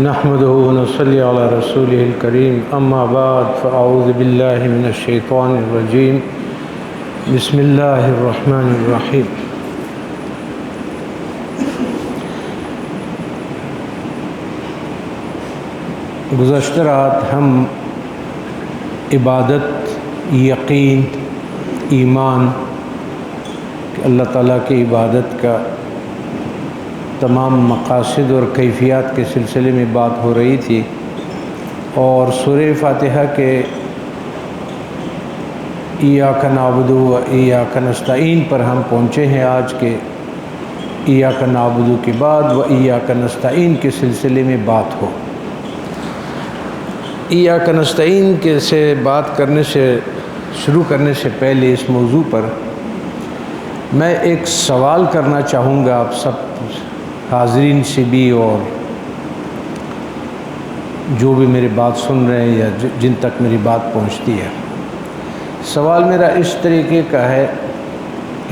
نحمده ونصلي على رسوله الكريم اما بعد فاعوذ بالله من الشيطان الرجيم بسم الله الرحمن الرحيم. گزشتہ رات ہم عبادت، یقین، ایمان کہ اللہ تعالیٰ کی عبادت کا تمام مقاصد اور کیفیات کے سلسلے میں بات ہو رہی تھی، اور سورہ فاتحہ کے ایاک نعبد و ایاک نستعین پر ہم پہنچے ہیں آج کے ایاک نعبد کے بعد و ایاک نستعین کے سلسلے میں بات ہو. ایاک نستعین کے سے بات کرنے سے شروع کرنے سے پہلے اس موضوع پر میں ایک سوال کرنا چاہوں گا آپ سب حاضرین سے بھی، اور جو بھی میری بات سن رہے ہیں یا جن تک میری بات پہنچتی ہے. سوال میرا اس طریقے کا ہے،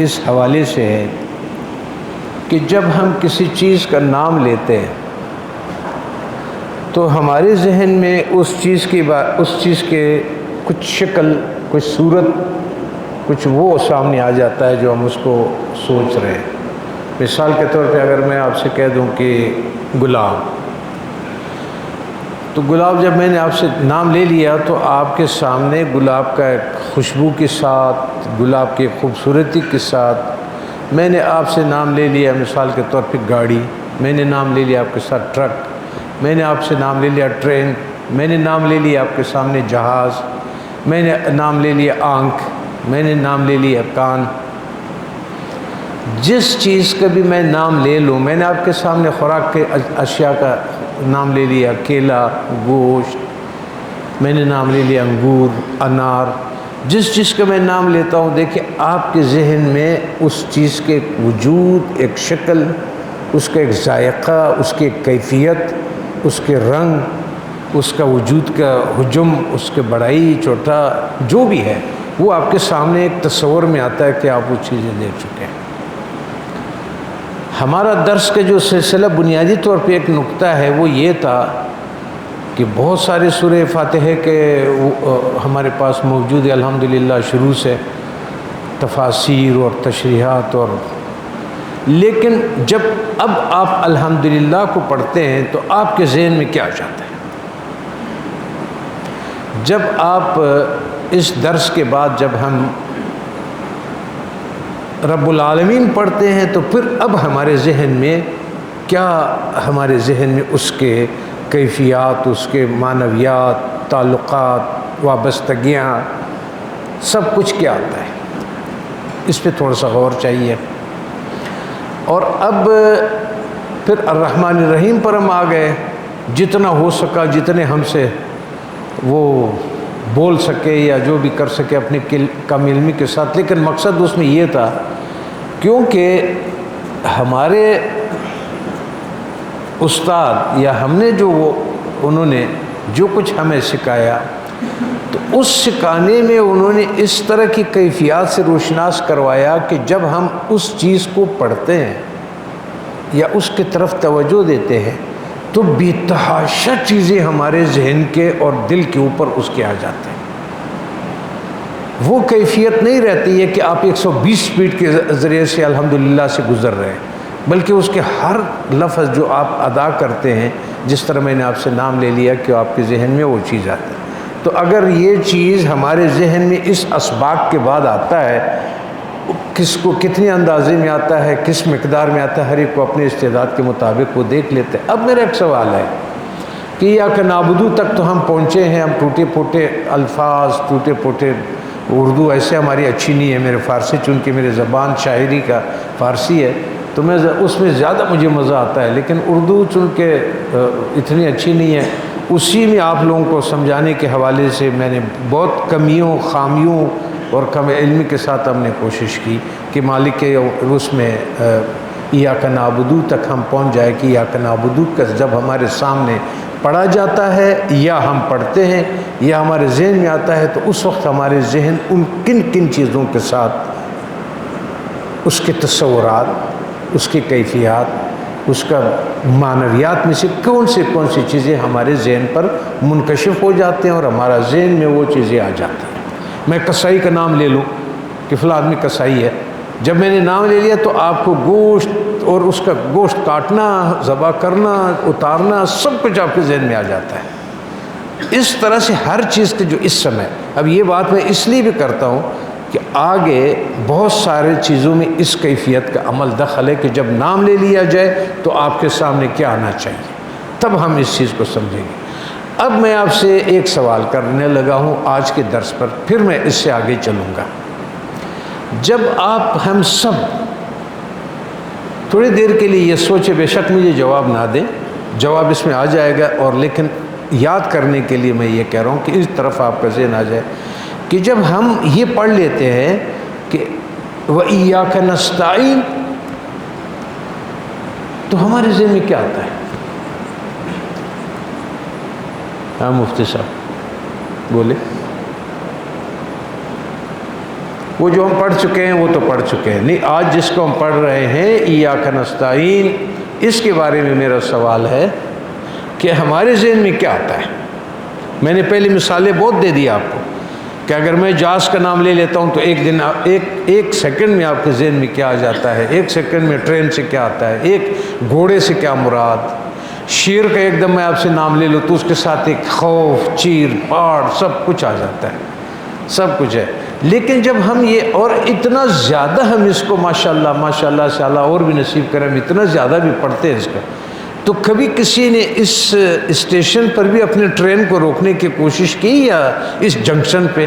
اس حوالے سے ہے کہ جب ہم کسی چیز کا نام لیتے ہیں تو ہمارے ذہن میں اس چیز کے کچھ شکل، کچھ صورت، کچھ وہ سامنے آ جاتا ہے جو ہم اس کو سوچ رہے ہیں. مثال کے طور پہ اگر میں آپ سے کہہ دوں کہ گلاب، تو گلاب جب میں نے آپ سے نام لے لیا تو آپ کے سامنے گلاب کا ایک خوشبو کے ساتھ، گلاب کی خوبصورتی کے ساتھ میں نے آپ سے نام لے لیا. مثال کے طور پہ گاڑی، میں نے نام لے لیا آپ کے ساتھ ٹرک، میں نے آپ سے نام لے لیا ٹرین، میں نے نام لے لیا آپ کے سامنے جہاز، میں نے نام لے لیا آنکھ، میں نے نام لے لیا کان. جس چیز کا بھی میں نام لے لوں، میں نے آپ کے سامنے خوراک کے اشیاء کا نام لے لیا، کیلا، گوشت، میں نے نام لے لیا انگور، انار. جس چیز کا میں نام لیتا ہوں، دیکھیں آپ کے ذہن میں اس چیز کے ایک وجود، ایک شکل، اس کا ایک ذائقہ، اس کی ایک کیفیت، اس کے رنگ، اس کا وجود کا حجم، اس کے بڑائی چھوٹا جو بھی ہے وہ آپ کے سامنے ایک تصور میں آتا ہے کہ آپ وہ چیزیں دیکھ چکے ہیں. ہمارا درس کا جو سلسلہ بنیادی طور پہ ایک نقطہ ہے وہ یہ تھا کہ بہت سارے سورہ فاتحہ کے ہمارے پاس موجود ہے الحمدللہ، شروع سے تفاسیر اور تشریحات، اور لیکن جب اب آپ الحمدللہ کو پڑھتے ہیں تو آپ کے ذہن میں کیا جاتا ہے؟ جب آپ اس درس کے بعد جب ہم رب العالمین پڑھتے ہیں تو پھر اب ہمارے ذہن میں کیا، ہمارے ذہن میں اس کے کیفیات، اس کے معنویات، تعلقات، وابستگیاں، سب کچھ کیا آتا ہے؟ اس پہ تھوڑا سا غور چاہیے. اور اب پھر الرحمن الرحیم پر ہم آ گئے. جتنا ہو سکا، جتنے ہم سے وہ بول سکے یا جو بھی کر سکے اپنی کم علمی کے ساتھ، لیکن مقصد اس میں یہ تھا کیونکہ ہمارے استاد یا ہم نے جو انہوں نے جو کچھ ہمیں سکھایا، تو اس سکھانے میں انہوں نے اس طرح کی کیفیات سے روشناس کروایا کہ جب ہم اس چیز کو پڑھتے ہیں یا اس کی طرف توجہ دیتے ہیں تو بے تحاشا چیزیں ہمارے ذہن کے اور دل کے اوپر اس کے آ جاتے ہیں. وہ کیفیت نہیں رہتی ہے کہ آپ 120 سپیڈ کے ذریعے سے الحمدللہ سے گزر رہے ہیں، بلکہ اس کے ہر لفظ جو آپ ادا کرتے ہیں، جس طرح میں نے آپ سے نام لے لیا کہ آپ کے ذہن میں وہ چیز آتی ہے. تو اگر یہ چیز ہمارے ذہن میں اس اسباق کے بعد آتا ہے، کس کو کتنے اندازے میں آتا ہے، کس مقدار میں آتا ہے، ہر ایک کو اپنے استعداد کے مطابق وہ دیکھ لیتے ہیں. اب میرا ایک سوال ہے کہ ایاک نعبد تک تو ہم پہنچے ہیں، ہم ٹوٹے پھوٹے الفاظ، ٹوٹے پھوٹے اردو ایسے ہماری اچھی نہیں ہے، میرے فارسی چونکہ میری زبان شاعری کا فارسی ہے تو میں اس میں زیادہ مجھے مزہ آتا ہے، لیکن اردو چونکہ اتنی اچھی نہیں ہے. اسی میں آپ لوگوں کو سمجھانے کے حوالے سے میں نے بہت کمیوں، خامیوں اور کم علمی کے ساتھ ہم نے کوشش کی کہ مالک کے اس میں ایاک نعبد تک ہم پہنچ جائے کہ ایاک نعبد کا جب ہمارے سامنے پڑھا جاتا ہے یا ہم پڑھتے ہیں یا ہمارے ذہن میں آتا ہے تو اس وقت ہمارے ذہن ان کن کن چیزوں کے ساتھ اس کے تصورات، اس کی کیفیات، اس کا معنویات میں سے کون سی چیزیں ہمارے ذہن پر منکشف ہو جاتے ہیں اور ہمارا ذہن میں وہ چیزیں آ جاتی ہیں۔ میں کسائی کا نام لے لوں کہ فلاں آدمی کسائی ہے، جب میں نے نام لے لیا تو آپ کو گوشت اور اس کا گوشت کاٹنا، ذبح کرنا، اتارنا، سب کچھ آپ کے ذہن میں آ جاتا ہے۔ اس طرح سے ہر چیز کے جو اس سمے، اب یہ بات میں اس لیے بھی کرتا ہوں کہ آگے بہت سارے چیزوں میں اس کیفیت کا عمل دخل ہے کہ جب نام لے لیا جائے تو آپ کے سامنے کیا آنا چاہیے، تب ہم اس چیز کو سمجھیں گے۔ اب میں آپ سے ایک سوال کرنے لگا ہوں آج کے درس پر، پھر میں اس سے آگے چلوں گا۔ جب آپ ہم سب تھوڑی دیر کے لیے یہ سوچے، بے شک مجھے جواب نہ دیں، جواب اس میں آ جائے گا، اور لیکن یاد کرنے کے لیے میں یہ کہہ رہا ہوں کہ اس طرف آپ کا ذہن آ جائے کہ جب ہم یہ پڑھ لیتے ہیں کہ وَإِيَّاكَ نَسْتَعِينُ، تو ہمارے ذہن میں کیا آتا ہے؟ ہاں مفتی صاحب بولے۔ وہ جو ہم پڑھ چکے ہیں وہ تو پڑھ چکے ہیں، نہیں آج جس کو ہم پڑھ رہے ہیں ایاک نستعین، اس کے بارے میں میرا سوال ہے کہ ہمارے ذہن میں کیا آتا ہے؟ میں نے پہلے مثالیں بہت دے دی آپ کو کہ اگر میں جہاز کا نام لے لیتا ہوں تو ایک سیکنڈ میں آپ کے ذہن میں کیا آ جاتا ہے، ایک سیکنڈ میں ٹرین سے کیا آتا ہے، ایک گھوڑے سے کیا مراد، شیر کا ایک دم میں آپ سے نام لے لوں تو اس کے ساتھ ایک خوف، چیر پاڑ، سب کچھ آ جاتا ہے، سب کچھ ہے۔ لیکن جب ہم یہ اور اتنا زیادہ ہم اس کو ماشاءاللہ سے اللہ اور بھی نصیب کریں، ہم اتنا زیادہ بھی پڑھتے ہیں اس کا، تو کبھی کسی نے اس اسٹیشن پر بھی اپنے ٹرین کو روکنے کی کوشش کی، یا اس جنکشن پہ،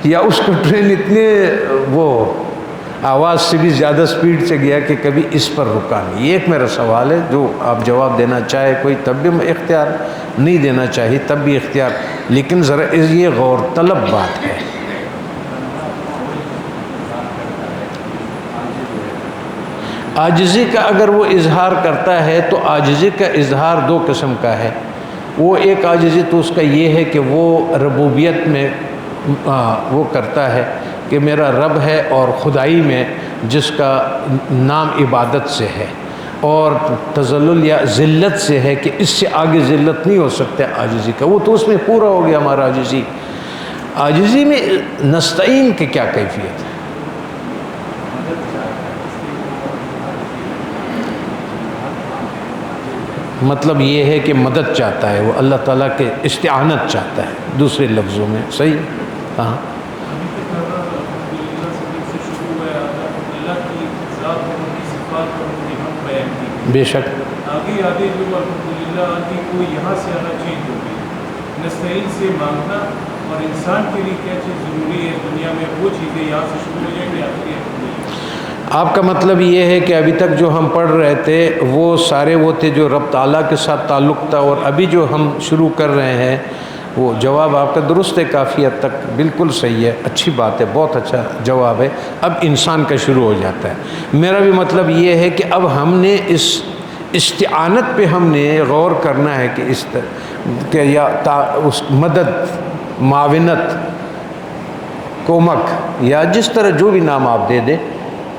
یا اس کو ٹرین اتنے وہ آواز سے بھی زیادہ سپیڈ سے گیا کہ کبھی اس پر رکا نہیں؟ یہ ایک میرا سوال ہے، جو آپ جواب دینا چاہے کوئی تب بھی اختیار، نہیں دینا چاہیے تب بھی اختیار، لیکن ذرا یہ غور طلب بات ہے۔ عاجزی کا اگر وہ اظہار کرتا ہے تو عاجزی کا اظہار دو قسم کا ہے۔ وہ ایک عاجزی تو اس کا یہ ہے کہ وہ ربوبیت میں وہ کرتا ہے کہ میرا رب ہے، اور خدائی میں جس کا نام عبادت سے ہے، اور تذلل یا ذلت سے ہے کہ اس سے آگے ذلت نہیں ہو سکتا عاجزی کا، وہ تو اس میں پورا ہو گیا ہمارا عاجزی۔ عاجزی میں نستعین کی کیا کیفیت ہے؟ مطلب یہ ہے کہ مدد چاہتا ہے، وہ اللہ تعالیٰ کے استعانت چاہتا ہے، دوسرے لفظوں میں، صحیح؟ ہاں بے شک آگے جو الحمدللہ آگے کو یہاں سے آنا چینج ہو گئی، نستعین سے مانگنا، اور انسان کے لیے کیا چیز ضروری ہے دنیا میں، وہ چیزیں یہاں سے شروع ہو جائیں گی آخری۔ آپ کا مطلب یہ ہے کہ ابھی تک جو ہم پڑھ رہے تھے وہ سارے وہ تھے جو رب تعالیٰ کے ساتھ تعلق تھا، اور ابھی جو ہم شروع کر رہے ہیں وہ جواب آپ کا درست ہے، کافی حد تک بالکل صحیح ہے، اچھی بات ہے، بہت اچھا جواب ہے۔ اب انسان کا شروع ہو جاتا ہے۔ میرا بھی مطلب یہ ہے کہ اب ہم نے اس استعانت پہ ہم نے غور کرنا ہے کہ کہ یا اس مدد، معاونت، کومک، یا جس طرح جو بھی نام آپ دے دیں،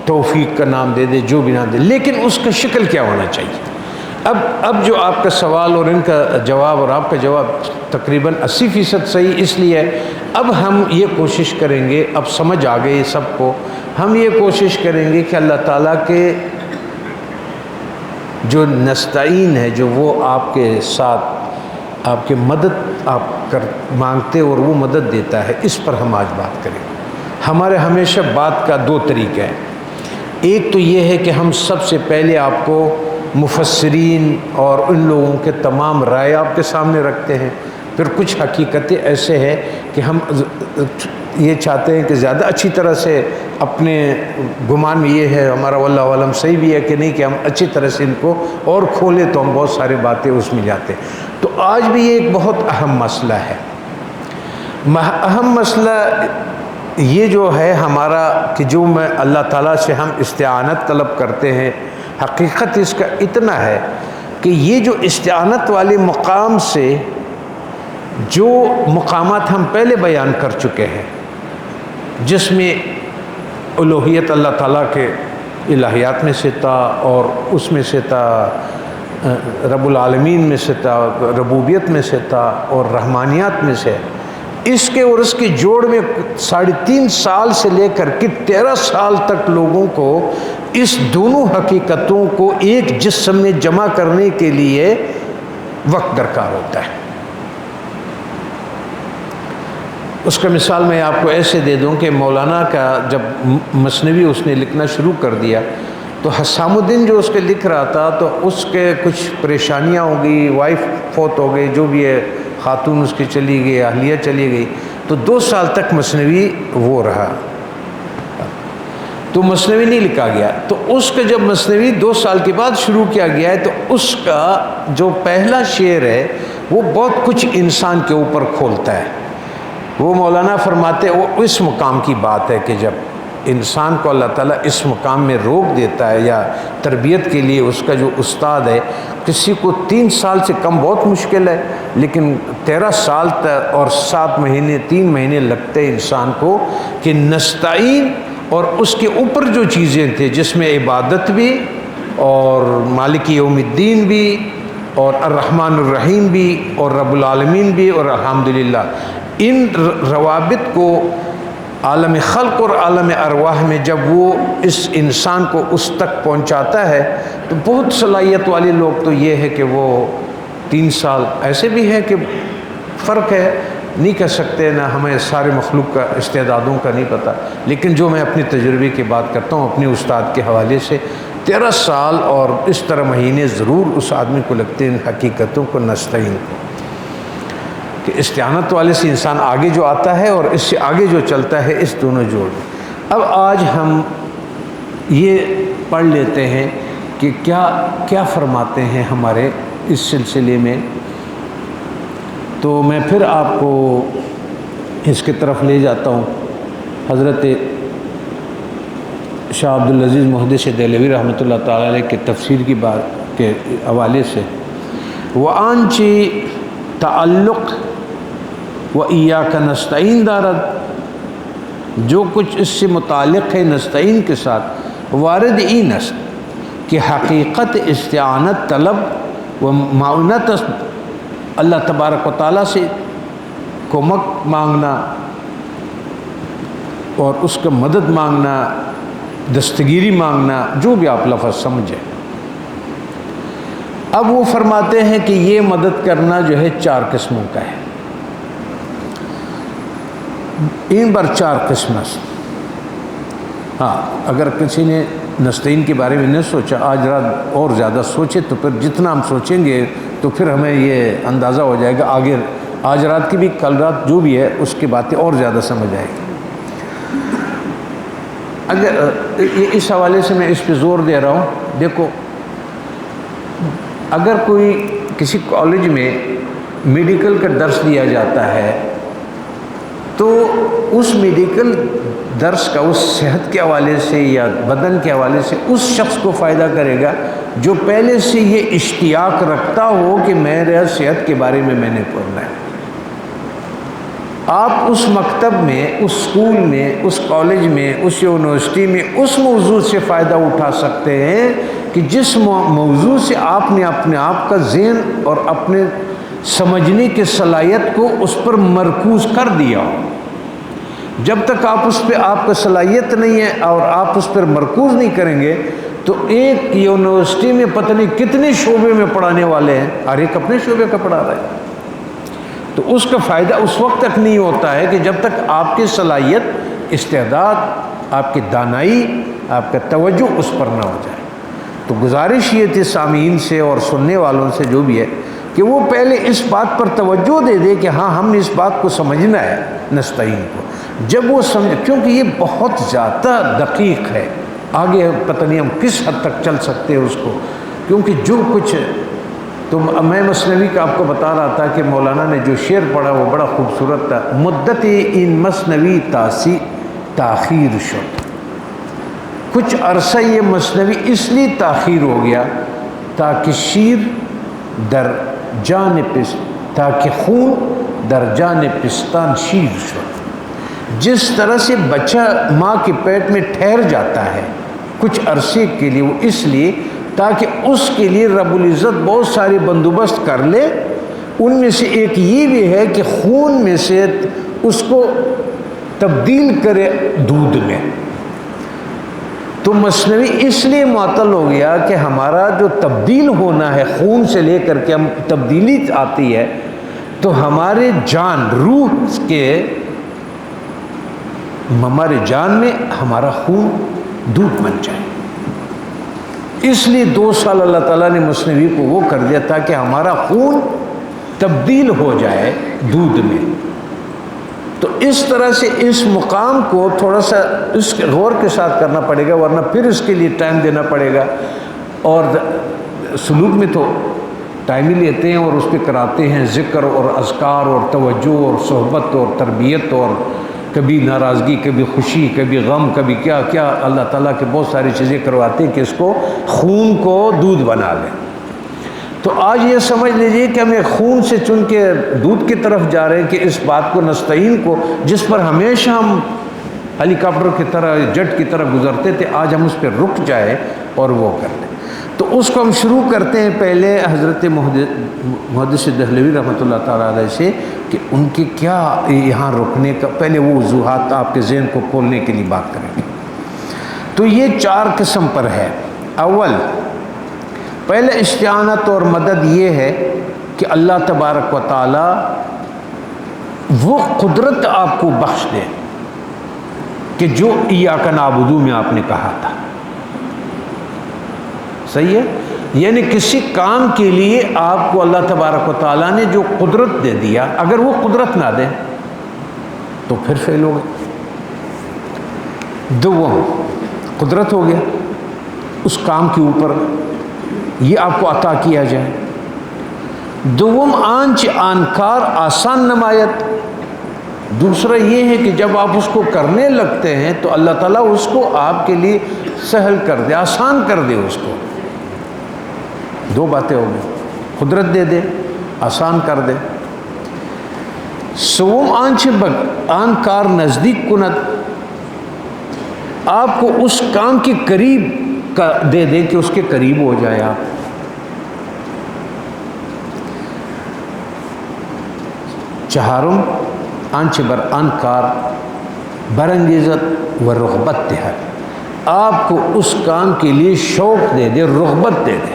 توفیق کا نام دے دے، جو بھی نام دے، لیکن اس کا شکل کیا ہونا چاہیے؟ اب جو آپ کا سوال اور ان کا جواب اور آپ کا جواب تقریباً 80% صحیح اس لیے ہے۔ اب ہم یہ کوشش کریں گے، اب سمجھ آ گئی سب کو، ہم یہ کوشش کریں گے کہ اللہ تعالیٰ کے جو نستعین ہے، جو وہ آپ کے ساتھ آپ کے مدد آپ مانگتے اور وہ مدد دیتا ہے، اس پر ہم آج بات کریں گے۔ ہمارے ہمیشہ بات کا دو طریقہ ہے، ایک تو یہ ہے کہ ہم سب سے پہلے آپ کو مفسرین اور ان لوگوں کے تمام رائے آپ کے سامنے رکھتے ہیں، پھر کچھ حقیقتیں ایسے ہیں کہ ہم یہ چاہتے ہیں کہ زیادہ اچھی طرح سے اپنے گمان میں یہ ہے، ہمارا واللہ عالم صحیح بھی ہے کہ نہیں، کہ ہم اچھی طرح سے ان کو اور کھولیں تو ہم بہت ساری باتیں اس میں جاتے ہیں۔ تو آج بھی یہ ایک بہت اہم مسئلہ ہے۔ اہم مسئلہ یہ جو ہے ہمارا کہ جو میں اللہ تعالیٰ سے ہم استعانت طلب کرتے ہیں، حقیقت اس کا اتنا ہے کہ یہ جو استعانت والے مقام سے جو مقامات ہم پہلے بیان کر چکے ہیں، جس میں الوہیت اللہ تعالیٰ کے الہیات میں سے تھا اور اس میں سے تھا رب العالمین میں سے تھا، ربوبیت میں سے تھا اور رحمانیات میں سے۔ اس کے اور اس کے جوڑ میں 3.5 سال سے لے کر کے 13 سال تک لوگوں کو اس دونوں حقیقتوں کو ایک جسم میں جمع کرنے کے لیے وقت درکار ہوتا ہے۔ اس کا مثال میں آپ کو ایسے دے دوں کہ مولانا کا جب مثنوی اس نے لکھنا شروع کر دیا تو حسام الدین جو اس کے لکھ رہا تھا تو اس کے کچھ پریشانیاں ہو گئی، وائف فوت ہو گئی، جو بھی ہے خاتون اس کی چلی گئی، اہلیہ چلی گئی، تو 2 سال تک مثنوی وہ رہا، تو مثنوی نہیں لکھا گیا۔ تو اس کا جب مثنوی 2 سال کے بعد شروع کیا گیا ہے تو اس کا جو پہلا شعر ہے وہ بہت کچھ انسان کے اوپر کھولتا ہے۔ وہ مولانا فرماتے وہ اس مقام کی بات ہے کہ جب انسان کو اللہ تعالیٰ اس مقام میں روک دیتا ہے، یا تربیت کے لیے اس کا جو استاد ہے، کسی کو 3 سال سے کم بہت مشکل ہے، لیکن 13 سال تک اور 7 مہینے 3 مہینے لگتے انسان کو کہ نستعین اور اس کے اوپر جو چیزیں تھے جس میں عبادت بھی اور مالک یوم الدین بھی اور الرحمن الرحیم بھی اور رب العالمین بھی اور الحمدللہ، ان روابط کو عالم خلق اور عالم ارواح میں جب وہ اس انسان کو اس تک پہنچاتا ہے تو بہت صلاحیت والے لوگ تو یہ ہے کہ وہ 3 سال، ایسے بھی ہے کہ فرق ہے، نہیں کہہ سکتے، نہ ہمیں سارے مخلوق کا استعدادوں کا نہیں پتہ، لیکن جو میں اپنی تجربے کی بات کرتا ہوں اپنے استاد کے حوالے سے، 13 سال اور اس طرح مہینے ضرور اس آدمی کو لگتے ہیں ان حقیقتوں کو نستعین کو، کہ استعانت والے سے انسان آگے جو آتا ہے اور اس سے آگے جو چلتا ہے، اس دونوں جوڑ۔ اب آج ہم یہ پڑھ لیتے ہیں کہ کیا فرماتے ہیں ہمارے اس سلسلے میں، تو میں پھر آپ کو اس کی طرف لے جاتا ہوں حضرت شاہ عبدالعزیز محدث دہلوی رحمۃ اللہ تعالیٰ علیہ کے تفسیر کی بات کے حوالے سے، وَآنچی تعلق وَإِيَّاكَ نَسْتَعِينُ دارد، جو کچھ اس سے متعلق ہے نستعین کے ساتھ، وارد نست کہ حقیقت استعانت طلب و معاونت اللہ تبارک و تعالیٰ سے کمک مانگنا اور اس کا مدد مانگنا، دستگیری مانگنا، جو بھی آپ لفظ سمجھیں۔ اب وہ فرماتے ہیں کہ یہ مدد کرنا جو ہے 4 قسموں کا ہے، ان بار 4 قسم۔ ہاں، اگر کسی نے نستعین کے بارے میں نہیں سوچا، آج رات اور زیادہ سوچے تو پھر جتنا ہم سوچیں گے تو پھر ہمیں یہ اندازہ ہو جائے گا، آگے آج رات کی بھی کل رات جو بھی ہے اس کی باتیں اور زیادہ سمجھ آئے گی۔ اگر اس حوالے سے میں اس پہ زور دے رہا ہوں، دیکھو اگر کوئی کسی کالج میں میڈیکل کا درس دیا جاتا ہے تو اس میڈیکل درس کا اس صحت کے حوالے سے یا بدن کے حوالے سے اس شخص کو فائدہ کرے گا جو پہلے سے یہ اشتیاق رکھتا ہو کہ میرے صحت کے بارے میں نے پڑھنا ہے۔ آپ اس مکتب میں، اس اسکول میں، اس کالج میں، اس یونیورسٹی میں اس موضوع سے فائدہ اٹھا سکتے ہیں کہ جس موضوع سے آپ نے اپنے آپ کا ذہن اور اپنے سمجھنے کی صلاحیت کو اس پر مرکوز کر دیا ہو۔ جب تک آپ اس پہ آپ کا صلاحیت نہیں ہے اور آپ اس پر مرکوز نہیں کریں گے تو ایک یونیورسٹی میں پتہ نہیں کتنے شعبے میں پڑھانے والے ہیں، ہر ایک اپنے شعبے کا پڑھا رہا ہے، تو اس کا فائدہ اس وقت تک نہیں ہوتا ہے کہ جب تک آپ کی صلاحیت، استعداد، آپ کی دانائی، آپ کا توجہ اس پر نہ ہو جائے۔ تو گزارش یہ تھی سامعین سے اور سننے والوں سے جو بھی ہے کہ وہ پہلے اس بات پر توجہ دے دے کہ ہاں ہم نے اس بات کو سمجھنا ہے نستعین کو۔ جب وہ سمجھ، کیونکہ یہ بہت زیادہ دقیق ہے، آگے پتہ نہیں ہم کس حد تک چل سکتے ہیں اس کو، کیونکہ جو کچھ، تو میں مثنوی کا آپ کو بتا رہا تھا کہ مولانا نے جو شعر پڑھا وہ بڑا خوبصورت تھا، مدت ان مثنوی تاخیر شد، کچھ عرصہ یہ مثنوی اس لیے تاخیر ہو گیا تاکہ شیر در جان تاکہ خون در جان پستان شیر شد، جس طرح سے بچہ ماں کے پیٹ میں ٹھہر جاتا ہے کچھ عرصے کے لیے، وہ اس لیے تاکہ اس کے لیے رب العزت بہت سارے بندوبست کر لے. ان میں سے ایک یہ بھی ہے کہ خون میں سے اس کو تبدیل کرے دودھ میں. تو مثنوی اس لیے معطل ہو گیا کہ ہمارا جو تبدیل ہونا ہے خون سے لے کر کے ہم تبدیلی آتی ہے، تو ہمارے جان روح کے ہمارے جان میں ہمارا خون دودھ بن جائے. اس لیے 2 سال اللہ تعالیٰ نے مثنوی کو وہ کر دیا تاکہ ہمارا خون تبدیل ہو جائے دودھ میں. تو اس طرح سے اس مقام کو تھوڑا سا اس غور کے ساتھ کرنا پڑے گا، ورنہ پھر اس کے لیے ٹائم دینا پڑے گا. اور سلوک میں تو ٹائم ہی لیتے ہیں اور اس پہ کراتے ہیں ذکر اور اذکار اور توجہ اور صحبت اور تربیت، اور کبھی ناراضگی، کبھی خوشی، کبھی غم، کبھی کیا کیا اللہ تعالیٰ کے بہت ساری چیزیں کرواتے ہیں کہ اس کو خون کو دودھ بنا لیں. تو آج یہ سمجھ لیجئے کہ ہمیں خون سے چن کے دودھ کی طرف جا رہے ہیں کہ اس بات کو نستعین کو جس پر ہمیشہ ہم ہیلی کاپٹر کی طرح جٹ کی طرح گزرتے تھے، آج ہم اس پہ رک جائیں اور وہ کر لیں. تو اس کو ہم شروع کرتے ہیں پہلے حضرت محدث دہلوی رحمۃ اللہ تعالیٰ علیہ سے کہ ان کے کیا یہاں رکنے کا، پہلے وہ وضوحات آپ کے ذہن کو کھولنے کے لیے بات کریں گے. تو یہ 4 قسم پر ہے. اول پہلے استعانت اور مدد یہ ہے کہ اللہ تبارک و تعالی وہ قدرت آپ کو بخش دے کہ جو ایاک نعبدو میں آپ نے کہا تھا. صحیح ہے؟ یعنی کسی کام کے لیے آپ کو اللہ تبارک و تعالیٰ نے جو قدرت دے دیا، اگر وہ قدرت نہ دے تو پھر فیل ہو گئے. دوم قدرت ہو گیا اس کام کے اوپر، یہ آپ کو عطا کیا جائے. دوم آنچ آنکار آسان نمایت. دوسرا یہ ہے کہ جب آپ اس کو کرنے لگتے ہیں تو اللہ تعالیٰ اس کو آپ کے لیے سہل کر دے، آسان کر دے اس کو. 2 باتیں ہو گئی، قدرت دے دے، آسان کر دے. سوم آنچ آنکار نزدیک کنت، آپ کو اس کام کے قریب کا دے دے کہ اس کے قریب ہو جائے آپ. چہارم آنچ بر آنکار برانگیزت و رغبت ہے، آپ کو اس کام کے لیے شوق دے دے، رغبت دے دے.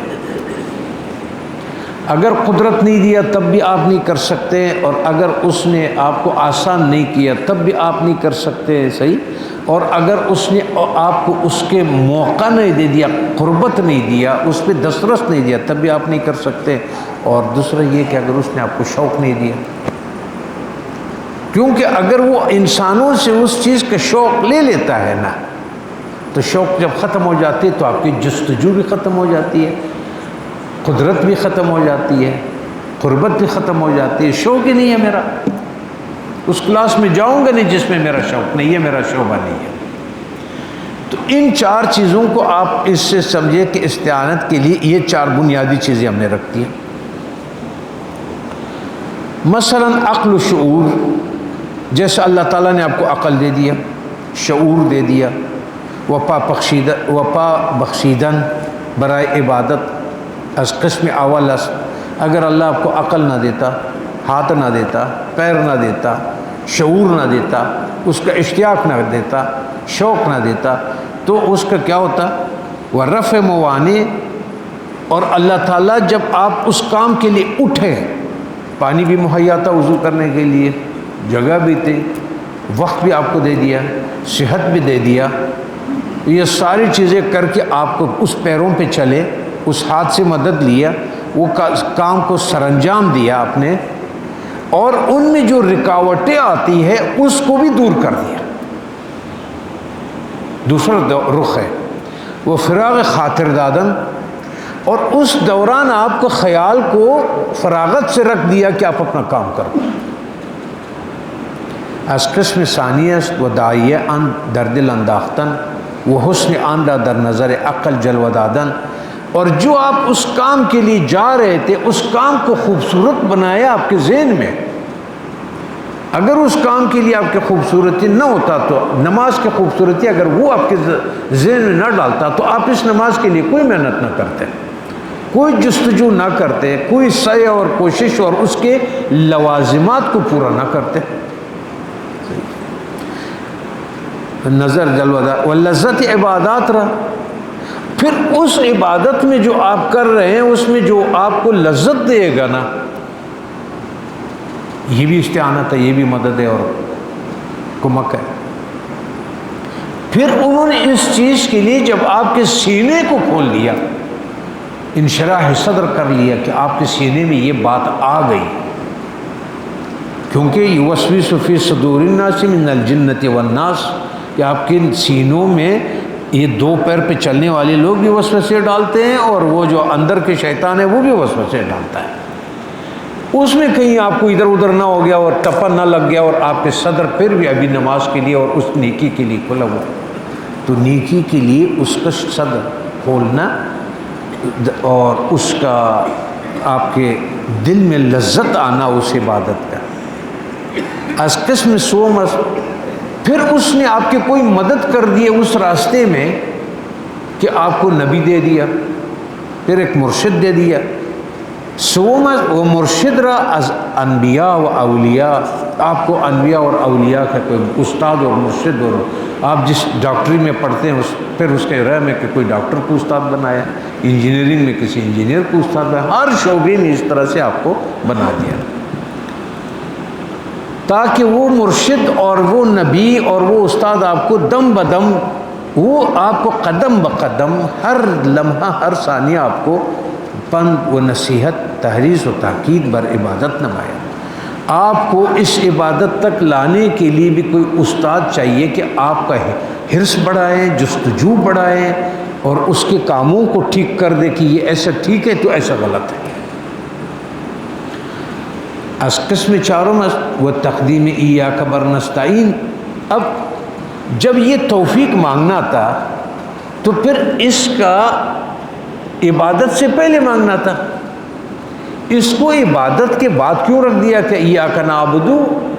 اگر قدرت نہیں دیا تب بھی آپ نہیں کر سکتے، اور اگر اس نے آپ کو آسان نہیں کیا تب بھی آپ نہیں کر سکتے. صحیح؟ اور اگر اس نے آپ کو اس کے موقع نہیں دے دیا، قربت نہیں دیا، اس پہ دسترس نہیں دیا تب بھی آپ نہیں کر سکتے. اور دوسرا یہ کہ اگر اس نے آپ کو شوق نہیں دیا، کیونکہ اگر وہ انسانوں سے اس چیز کا شوق لے لیتا ہے نا، تو شوق جب ختم ہو جاتی ہے تو آپ کی جستجو بھی ختم ہو جاتی ہے، قدرت بھی ختم ہو جاتی ہے، قربت بھی ختم ہو جاتی ہے. شوق ہی نہیں ہے میرا، اس کلاس میں جاؤں گا نہیں جس میں میرا شوق نہیں ہے، میرا شعبہ نہیں ہے. تو ان 4 چیزوں کو آپ اس سے سمجھے کہ استعانت کے لیے یہ 4 بنیادی چیزیں ہم نے رکھتی ہیں. مثلا عقل و شعور، جیسے اللہ تعالیٰ نے آپ کو عقل دے دیا، شعور دے دیا، وپا بخشیدن برائے عبادت از قسم اول است. اگر اللہ آپ کو عقل نہ دیتا، ہاتھ نہ دیتا، پیر نہ دیتا، شعور نہ دیتا، اس کا اشتیاق نہ دیتا، شوق نہ دیتا، تو اس کا کیا ہوتا؟ وہ رفع موانع. اور اللہ تعالیٰ جب آپ اس کام کے لیے اٹھے، پانی بھی مہیا تھا وضو کرنے کے لیے، جگہ بھی تھی، وقت بھی آپ کو دے دیا، صحت بھی دے دیا، یہ ساری چیزیں کر کے آپ کو اس پیروں پہ چلے، اس ہاتھ سے مدد لیا، وہ کام کو سر انجام دیا آپ نے، اور ان میں جو رکاوٹیں آتی ہے اس کو بھی دور کر دیا. دوسرا رخ ہے وہ فراغ خاطر دادن، اور اس دوران آپ کو خیال کو فراغت سے رکھ دیا کہ آپ اپنا کام کرو. از قسم ثانی است و داعیه آن در دل انداختن و حسن آن را در نظر عقل جلوه دادن. اور جو آپ اس کام کے لیے جا رہے تھے اس کام کو خوبصورت بنایا آپ کے ذہن میں. اگر اس کام کے لیے آپ کی خوبصورتی نہ ہوتا تو نماز کی خوبصورتی اگر وہ آپ کے ذہن میں نہ ڈالتا تو آپ اس نماز کے لیے کوئی محنت نہ کرتے، کوئی جستجو نہ کرتے، کوئی سعی اور کوشش اور اس کے لوازمات کو پورا نہ کرتے۔ نظر جلوہ و لذت عبادات رہا، پھر اس عبادت میں جو آپ کر رہے ہیں اس میں جو آپ کو لذت دے گا نا، یہ بھی استعانت ہے، یہ بھی مدد ہے اور کمک ہے۔ پھر انہوں نے اس چیز کے لیے جب آپ کے سینے کو کھول دیا، انشراح صدر کر لیا کہ آپ کے سینے میں یہ بات آ گئی، کیونکہ یوسوس فی صدور الناس من الجنۃ والناس، کہ آپ کے سینوں میں یہ دو پیر پہ چلنے والے لوگ بھی وسوسے ڈالتے ہیں اور وہ جو اندر کے شیطان ہے وہ بھی وسوسے ڈالتا ہے۔ اس میں کہیں آپ کو ادھر ادھر نہ ہو گیا اور ٹپا نہ لگ گیا اور آپ کے صدر پھر بھی ابھی نماز کے لیے اور اس نیکی کے لیے کھلا ہوا، تو نیکی کے لیے اس کا صدر کھولنا اور اس کا آپ کے دل میں لذت آنا اس عبادت کا از قسم سومس، پھر اس نے آپ کی کوئی مدد کر دی اس راستے میں کہ آپ کو نبی دے دیا، پھر ایک مرشد دے دیا۔ سومس وہ مرشد را از انبیاء و اولیاء، آپ کو انبیاء اور اولیاء کا کوئی استاد اور مرشد، اور آپ جس ڈاکٹری میں پڑھتے ہیں پھر اس کے رائے میں کہ کوئی ڈاکٹر کو استاد بنایا، انجینئرنگ میں کسی انجینئر کو استاد بنایا، ہر شعبے میں اس طرح سے آپ کو بنا دیا تاکہ وہ مرشد اور وہ نبی اور وہ استاد آپ کو دم بدم، وہ آپ کو قدم بقدم ہر لمحہ ہر ثانیہ آپ کو پند و نصیحت، تحریض و تاکید بر عبادت نمایا۔ آپ کو اس عبادت تک لانے کے لیے بھی کوئی استاد چاہیے کہ آپ کا حرص بڑھائیں، جستجو بڑھائیں اور اس کے کاموں کو ٹھیک کر دے کہ یہ ایسا ٹھیک ہے تو ایسا غلط ہے۔ از قسم چارم و تقدیم ایاک بر نستعین، اب جب یہ توفیق مانگنا تھا تو پھر اس کا عبادت سے پہلے مانگنا تھا، اس کو عبادت کے بعد کیوں رکھ دیا کہ ایاک نعبد،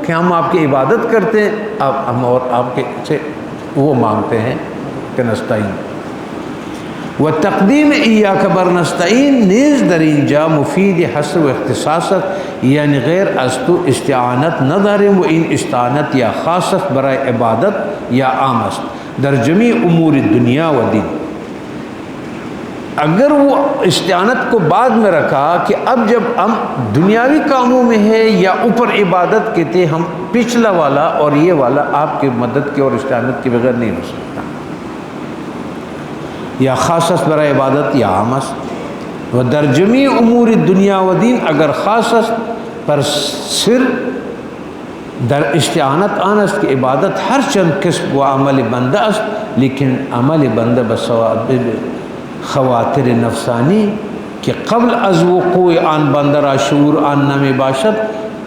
کہ ہم آپ کی عبادت کرتے ہیں، اب ہم اور آپ کے سے وہ مانگتے ہیں کہ نستعین۔ و تقدیم ایاک بر نستعین نیز در اینجا مفید حصر و اختصاصت، یعنی غیر از تو استعانت نہ داریم و این استعانت یا خاصت برائے عبادت یا عام است در جمیع امور دنیا و دین۔ اگر وہ استعانت کو بعد میں رکھا کہ اب جب ہم دنیاوی کاموں میں ہے یا اوپر عبادت کے تھے، ہم پچھلا والا اور یہ والا آپ کی مدد کے اور استعانت کے بغیر نہیں ہو سکتا، یا خاصت برائے عبادت یا عامس و در جمیع امور دنیا و دین، اگر خاصت پر سر در استعانت آن است کہ عبادت ہر چند قسم و عمل بندہ است، لیکن عمل بندہ بثواب خواطر نفسانی کہ قبل از وقوع آن بندہ را شعور آن نمی باشد،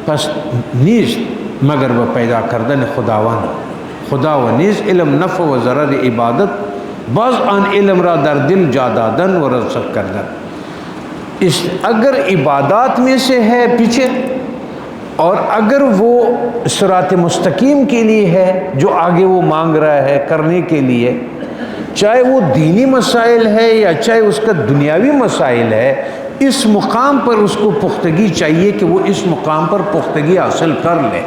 پس نیز مگر وہ پیدا کردن خدا و نیز علم نفع و ضرر عبادت، بعض آن علم را در دل جا دادن و رسخ کردن۔ اگر عبادات میں سے ہے پیچھے، اور اگر وہ صراط مستقیم کے لیے ہے جو آگے وہ مانگ رہا ہے کرنے کے لیے، چاہے وہ دینی مسائل ہے یا چاہے اس کا دنیاوی مسائل ہے، اس مقام پر اس کو پختگی چاہیے کہ وہ اس مقام پر پختگی حاصل کر لے،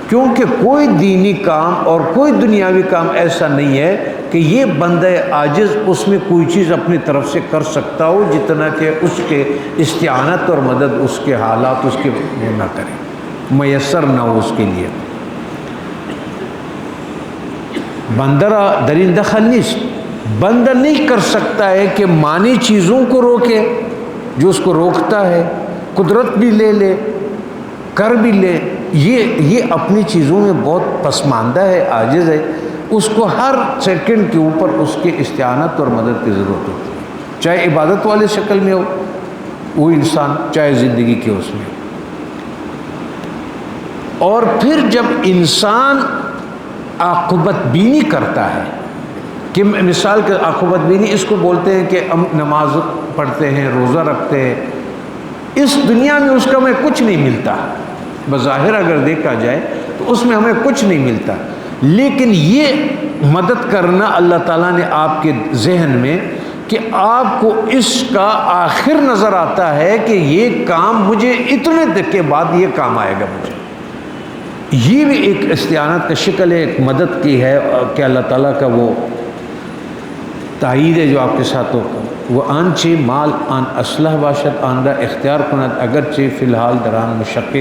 کیونکہ کوئی دینی کام اور کوئی دنیاوی کام ایسا نہیں ہے کہ یہ بندہ عاجز اس میں کوئی چیز اپنی طرف سے کر سکتا ہو جتنا کہ اس کے استعانت اور مدد اس کے حالات اس کے وہ نہ کرے، میسر نہ ہو اس کے لیے۔ بندہ درندہ خلیص، بندہ نہیں کر سکتا ہے کہ مانی چیزوں کو روکے، جو اس کو روکتا ہے قدرت بھی لے لے کر بھی لے، یہ اپنی چیزوں میں بہت پسماندہ ہے، عاجز ہے، اس کو ہر سیکنڈ کے اوپر اس کے استعانت اور مدد کی ضرورت ہوتی ہے، چاہے عبادت والے شکل میں ہو وہ انسان، چاہے زندگی کے اس میں۔ اور پھر جب انسان عاقبت بینی کرتا ہے، کہ مثال کے عاقبت بینی اس کو بولتے ہیں کہ ہم نماز پڑھتے ہیں، روزہ رکھتے ہیں، اس دنیا میں اس کا میں کچھ نہیں ملتا، بظاہر اگر دیکھا جائے تو اس میں ہمیں کچھ نہیں ملتا، لیکن یہ مدد کرنا اللہ تعالیٰ نے آپ کے ذہن میں کہ آپ کو اس کا آخر نظر آتا ہے کہ یہ کام مجھے اتنے دن کے بعد یہ کام آئے گا مجھے، یہ بھی ایک استعانت کا شکل ہے، ایک مدد کی ہے کہ اللہ تعالیٰ کا وہ تائید ہے جو آپ کے ساتھ ہوگا۔ وہ آنچہ مال آن اسلح باشد آن را اختیار کند اگرچہ فی الحال دران مشقت،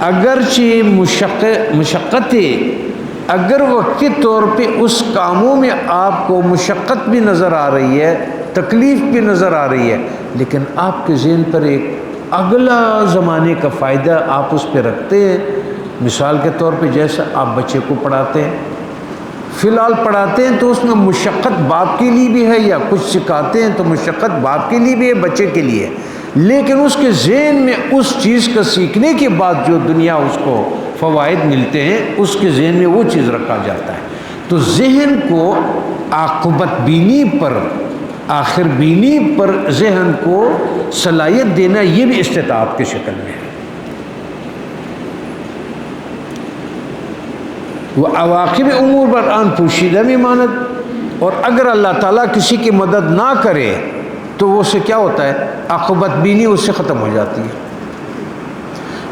اگرچہ مشقت اگر وقتی طور پہ اس کاموں میں آپ کو مشقت بھی نظر آ رہی ہے، تکلیف بھی نظر آ رہی ہے، لیکن آپ کے ذہن پر ایک اگلا زمانے کا فائدہ آپ اس پہ رکھتے ہیں۔ مثال کے طور پہ جیسا آپ بچے کو پڑھاتے ہیں، فی الحال پڑھاتے ہیں تو اس میں مشقت باپ کے لیے بھی ہے، یا کچھ سکھاتے ہیں تو مشقت باپ کے لیے بھی ہے، بچے کے لیے، لیکن اس کے ذہن میں اس چیز کا سیکھنے کے بعد جو دنیا اس کو فوائد ملتے ہیں، اس کے ذہن میں وہ چیز رکھا جاتا ہے۔ تو ذہن کو عاقبت بینی پر، آخر بینی پر ذہن کو صلاحیت دینا، یہ بھی استطاعت کی شکل میں ہے۔ وہ عواقب امور پر آن پوشیدہ بھی ماند، اور اگر اللہ تعالیٰ کسی کی مدد نہ کرے تو وہ سے کیا ہوتا ہے، عاقبت بینی اس سے ختم ہو جاتی ہے۔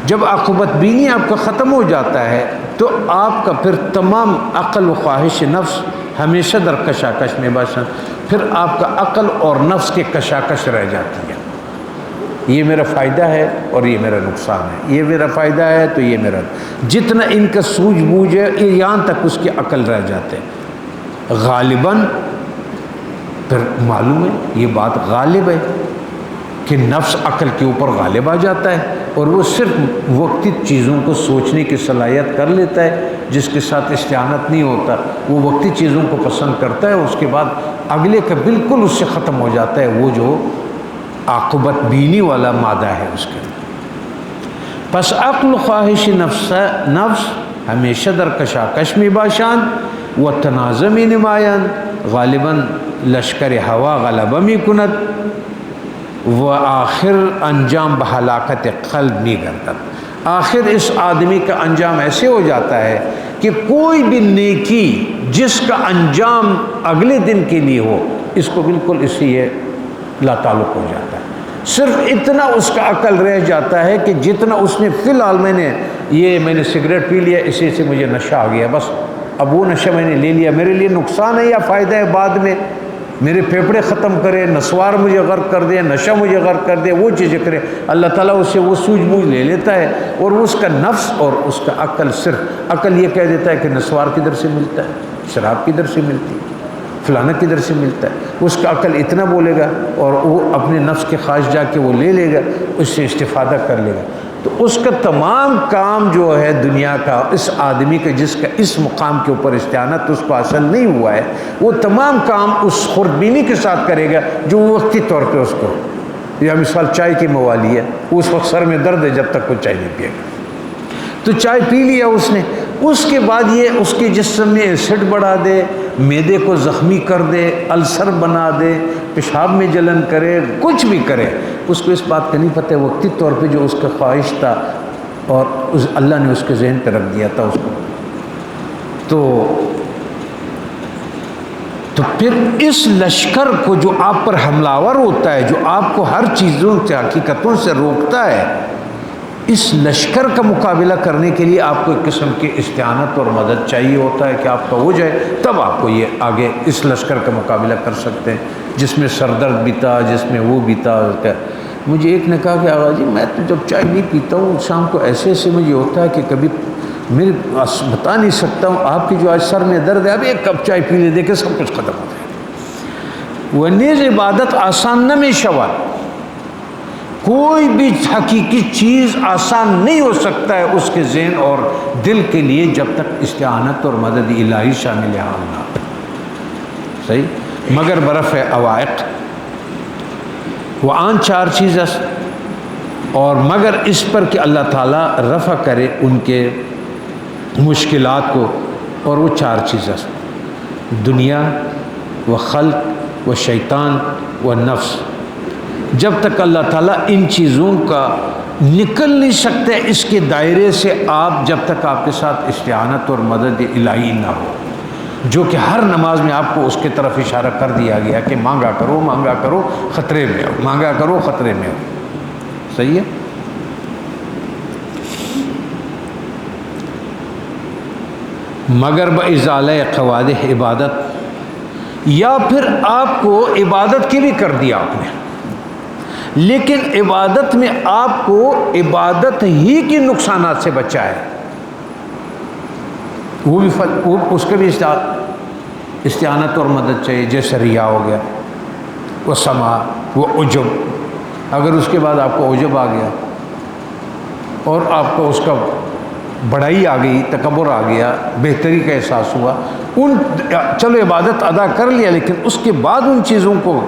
جب عاقبت بینی آپ کا ختم ہو جاتا ہے تو آپ کا پھر تمام عقل و خواہش نفس ہمیشہ در کشاکش میں باشن، پھر آپ کا عقل اور نفس کے کشاکش رہ جاتی ہے، یہ میرا فائدہ ہے اور یہ میرا نقصان ہے، یہ میرا فائدہ ہے تو یہ میرا، جتنا ان کا سوجھ بوجھ ہے یہاں تک اس کی عقل رہ جاتے ہیں۔ غالباً پھر معلوم ہے یہ بات غالب ہے کہ نفس عقل کے اوپر غالب آ جاتا ہے، اور وہ صرف وقتی چیزوں کو سوچنے کی صلاحیت کر لیتا ہے، جس کے ساتھ استعانت نہیں ہوتا، وہ وقتی چیزوں کو پسند کرتا ہے، اس کے بعد اگلے کا بالکل اس سے ختم ہو جاتا ہے، وہ جو عاقبت بینی والا مادہ ہے اس کے۔ پس عقل خواہش نفس ہمیشہ در کشاکش میں باشان و تنازع میں نمایاں، غالباً لشکر ہوا غلبہ میں کند و آخر انجام بہلاکت قلب نہیں گردد۔ آخر اس آدمی کا انجام ایسے ہو جاتا ہے کہ کوئی بھی نیکی جس کا انجام اگلے دن کے لیے ہو، اس کو بالکل اس سے یہ لا تعلق ہو جاتا ہے، صرف اتنا اس کا عقل رہ جاتا ہے کہ جتنا اس نے فی الحال میں نے سگریٹ پی لیا، اسی سے مجھے نشہ آ گیا، بس اب وہ نشہ میں نے لے لیا، میرے لیے نقصان ہے یا فائدہ ہے بعد میں، میرے پھیپھڑے ختم کرے، نسوار مجھے غرق کر دے، نشہ مجھے غرق کر دے، وہ چیزیں کرے، اللہ تعالیٰ اس سے وہ سوجھ بوجھ لے لیتا ہے، اور اس کا نفس اور اس کا عقل، صرف عقل یہ کہہ دیتا ہے کہ نسوار کدھر سے ملتا ہے، شراب کدھر سے ملتی ہے، فلانا کدھر سے ملتا ہے، اس کا عقل اتنا بولے گا، اور وہ اپنے نفس کے خواہش جا کے وہ لے لے گا، اس سے استفادہ کر لے گا، تو اس کا تمام کام جو ہے دنیا کا، اس آدمی کا جس کا اس مقام کے اوپر استعانت اس کو حاصل نہیں ہوا ہے، وہ تمام کام اس خوردبینی کے ساتھ کرے گا جو وقتی طور پہ اس کو، یا مثال چائے کی موالی ہے، اس وقت سر میں درد ہے جب تک وہ چائے نہیں پیے گا، تو چائے پی لیا اس نے، اس کے بعد یہ اس کے جسم میں ایسڈ بڑھا دے، معدے کو زخمی کر دے، السر بنا دے، پیشاب میں جلن کرے، کچھ بھی کرے، اس کو اس بات کا نہیں پتہ، وقتی طور پہ جو اس کا خواہش تھا اور اللہ نے اس کے ذہن پہ رکھ دیا تھا اس کو، تو پھر اس لشکر کو جو آپ پر حملہ آور ہوتا ہے، جو آپ کو ہر چیزوں سے، حقیقتوں سے روکتا ہے، اس لشکر کا مقابلہ کرنے کے لیے آپ کو ایک قسم کی استعانت اور مدد چاہیے ہوتا ہے کہ آپ کا ہو جائے، تب آپ کو یہ آگے اس لشکر کا مقابلہ کر سکتے ہیں، جس میں سر درد بھی تھا، جس میں وہ بھی تھا۔ مجھے ایک نے کہا کہ آغا جی میں تو جب چائے نہیں پیتا ہوں شام کو ایسے ایسے مجھے ہوتا ہے کہ کبھی میں بتا نہیں سکتا ہوں، آپ کی جو آج سر میں درد ہے، اب ایک کپ چائے پی لے، دیکھے سب کچھ ختم ہو جائے۔ وہ نیز عبادت آسان نہ میں شوال، کوئی بھی حقیقی چیز آسان نہیں ہو سکتا ہے اس کے ذہن اور دل کے لیے جب تک استعانت اور مدد الہی شامل حال نہ، صحیح، مگر برف عوائق وہ آن چار چیز اور مگر اس پر کہ اللہ تعالیٰ رفع کرے ان کے مشکلات کو، اور وہ چار چیزیں، دنیا و خلق و شیطان و نفس، جب تک اللہ تعالیٰ ان چیزوں کا نکل نہیں سکتے اس کے دائرے سے آپ جب تک آپ کے ساتھ استعانت اور مدد الہی نہ ہو، جو کہ ہر نماز میں آپ کو اس کی طرف اشارہ کر دیا گیا کہ مانگا کرو خطرے میں ہو، مانگا کرو خطرے میں ہو. صحیح ہے. مگر بازالہ قوادح عبادت، یا پھر آپ کو عبادت کی بھی کر دیا آپ نے، لیکن عبادت میں آپ کو عبادت ہی کے نقصانات سے بچا ہے، وہ اس کے بھی استعانت اور مدد چاہیے. جیسے ریا ہو گیا، وہ سما، وہ عجب. اگر اس کے بعد آپ کو عجب آ گیا اور آپ کو اس کا بڑائی آ گئی، تکبر آ گیا، بہتری کا احساس ہوا، چلو عبادت ادا کر لیا، لیکن اس کے بعد ان چیزوں کو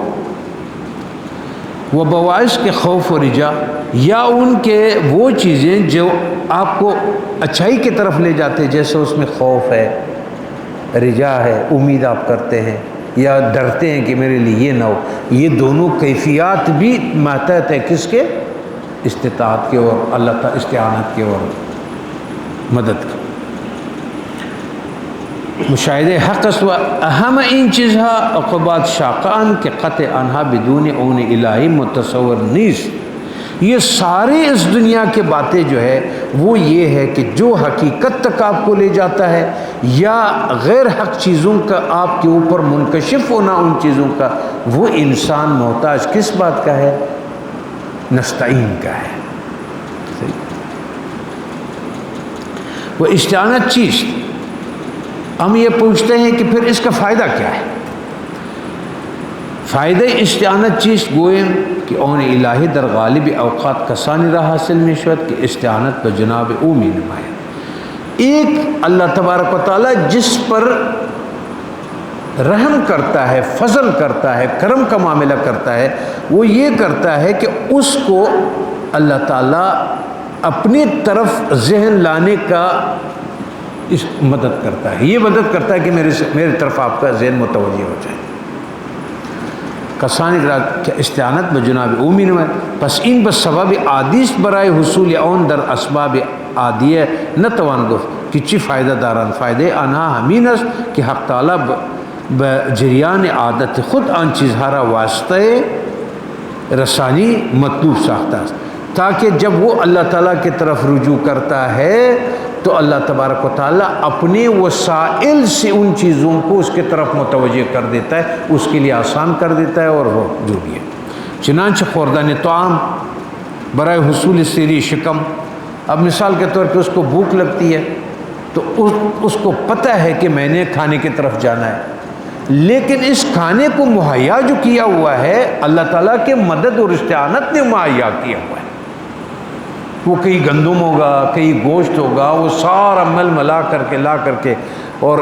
وہ بواعث کے خوف و رجا، یا ان کے وہ چیزیں جو آپ کو اچھائی کی طرف لے جاتے، جیسے اس میں خوف ہے، رجا ہے، امید آپ کرتے ہیں یا ڈرتے ہیں کہ میرے لیے یہ نہ ہو، یہ دونوں کیفیات بھی ماتحت ہے کس کے؟ استطاعت کے اور اللہ تعالی استعانت کے اور مدد کی. مشاہدہ حق و اہم ان چیزها عقوبات شاقان کے قطع انہا بدون اون الہی متصور نیست. یہ سارے اس دنیا کے باتیں جو ہے وہ یہ ہے کہ جو حقیقت تک آپ کو لے جاتا ہے یا غیر حق چیزوں کا آپ کے اوپر منکشف ہونا ان چیزوں کا، وہ انسان محتاج کس بات کا ہے؟ نستعین کا ہے. وہ استعانت چیز، ہم یہ پوچھتے ہیں کہ پھر اس کا فائدہ کیا ہے؟ فائدہ استعانت چیز گوئیں کہ اون الہی در غالب اوقات کسانی رہا حاصل نشوت کہ استعانت بجناب اومی نمایاں. ایک اللہ تبارک و تعالیٰ جس پر رحم کرتا ہے، فضل کرتا ہے، کرم کا معاملہ کرتا ہے، وہ یہ کرتا ہے کہ اس کو اللہ تعالیٰ اپنی طرف ذہن لانے کا اس مدد کرتا ہے. یہ مدد کرتا ہے کہ میرے طرف آپ کا ذہن متوجہ ہو جائے. کسانی استعانت بجناب اومی نمائے، پس این بس سبب عادیس برائے حصول اون در اسباب عادیہ نتوان گفت کہ چی فائدہ داران. فائدہ آنها ہمین است کہ حق تعالیٰ بجریان عادت خود آن چیزہارا واسطہ رسانی مطلوب ساختہ است، تاکہ جب وہ اللہ تعالیٰ کی طرف رجوع کرتا ہے تو اللہ تبارک و تعالیٰ اپنے وسائل سے ان چیزوں کو اس کی طرف متوجہ کر دیتا ہے، اس کے لیے آسان کر دیتا ہے، اور وہ جو بھی ہے. چنانچہ خوردان طعام برائے حصول سیری شکم، اب مثال کے طور پہ اس کو بھوک لگتی ہے تو اس کو پتہ ہے کہ میں نے کھانے کی طرف جانا ہے، لیکن اس کھانے کو مہیا جو کیا ہوا ہے اللہ تعالیٰ کے مدد اور استعانت نے مہیا کیا ہوا ہے. وہ کئی گندم ہوگا، کئی گوشت ہوگا، وہ سارا مل ملا کر کے لا کر کے، اور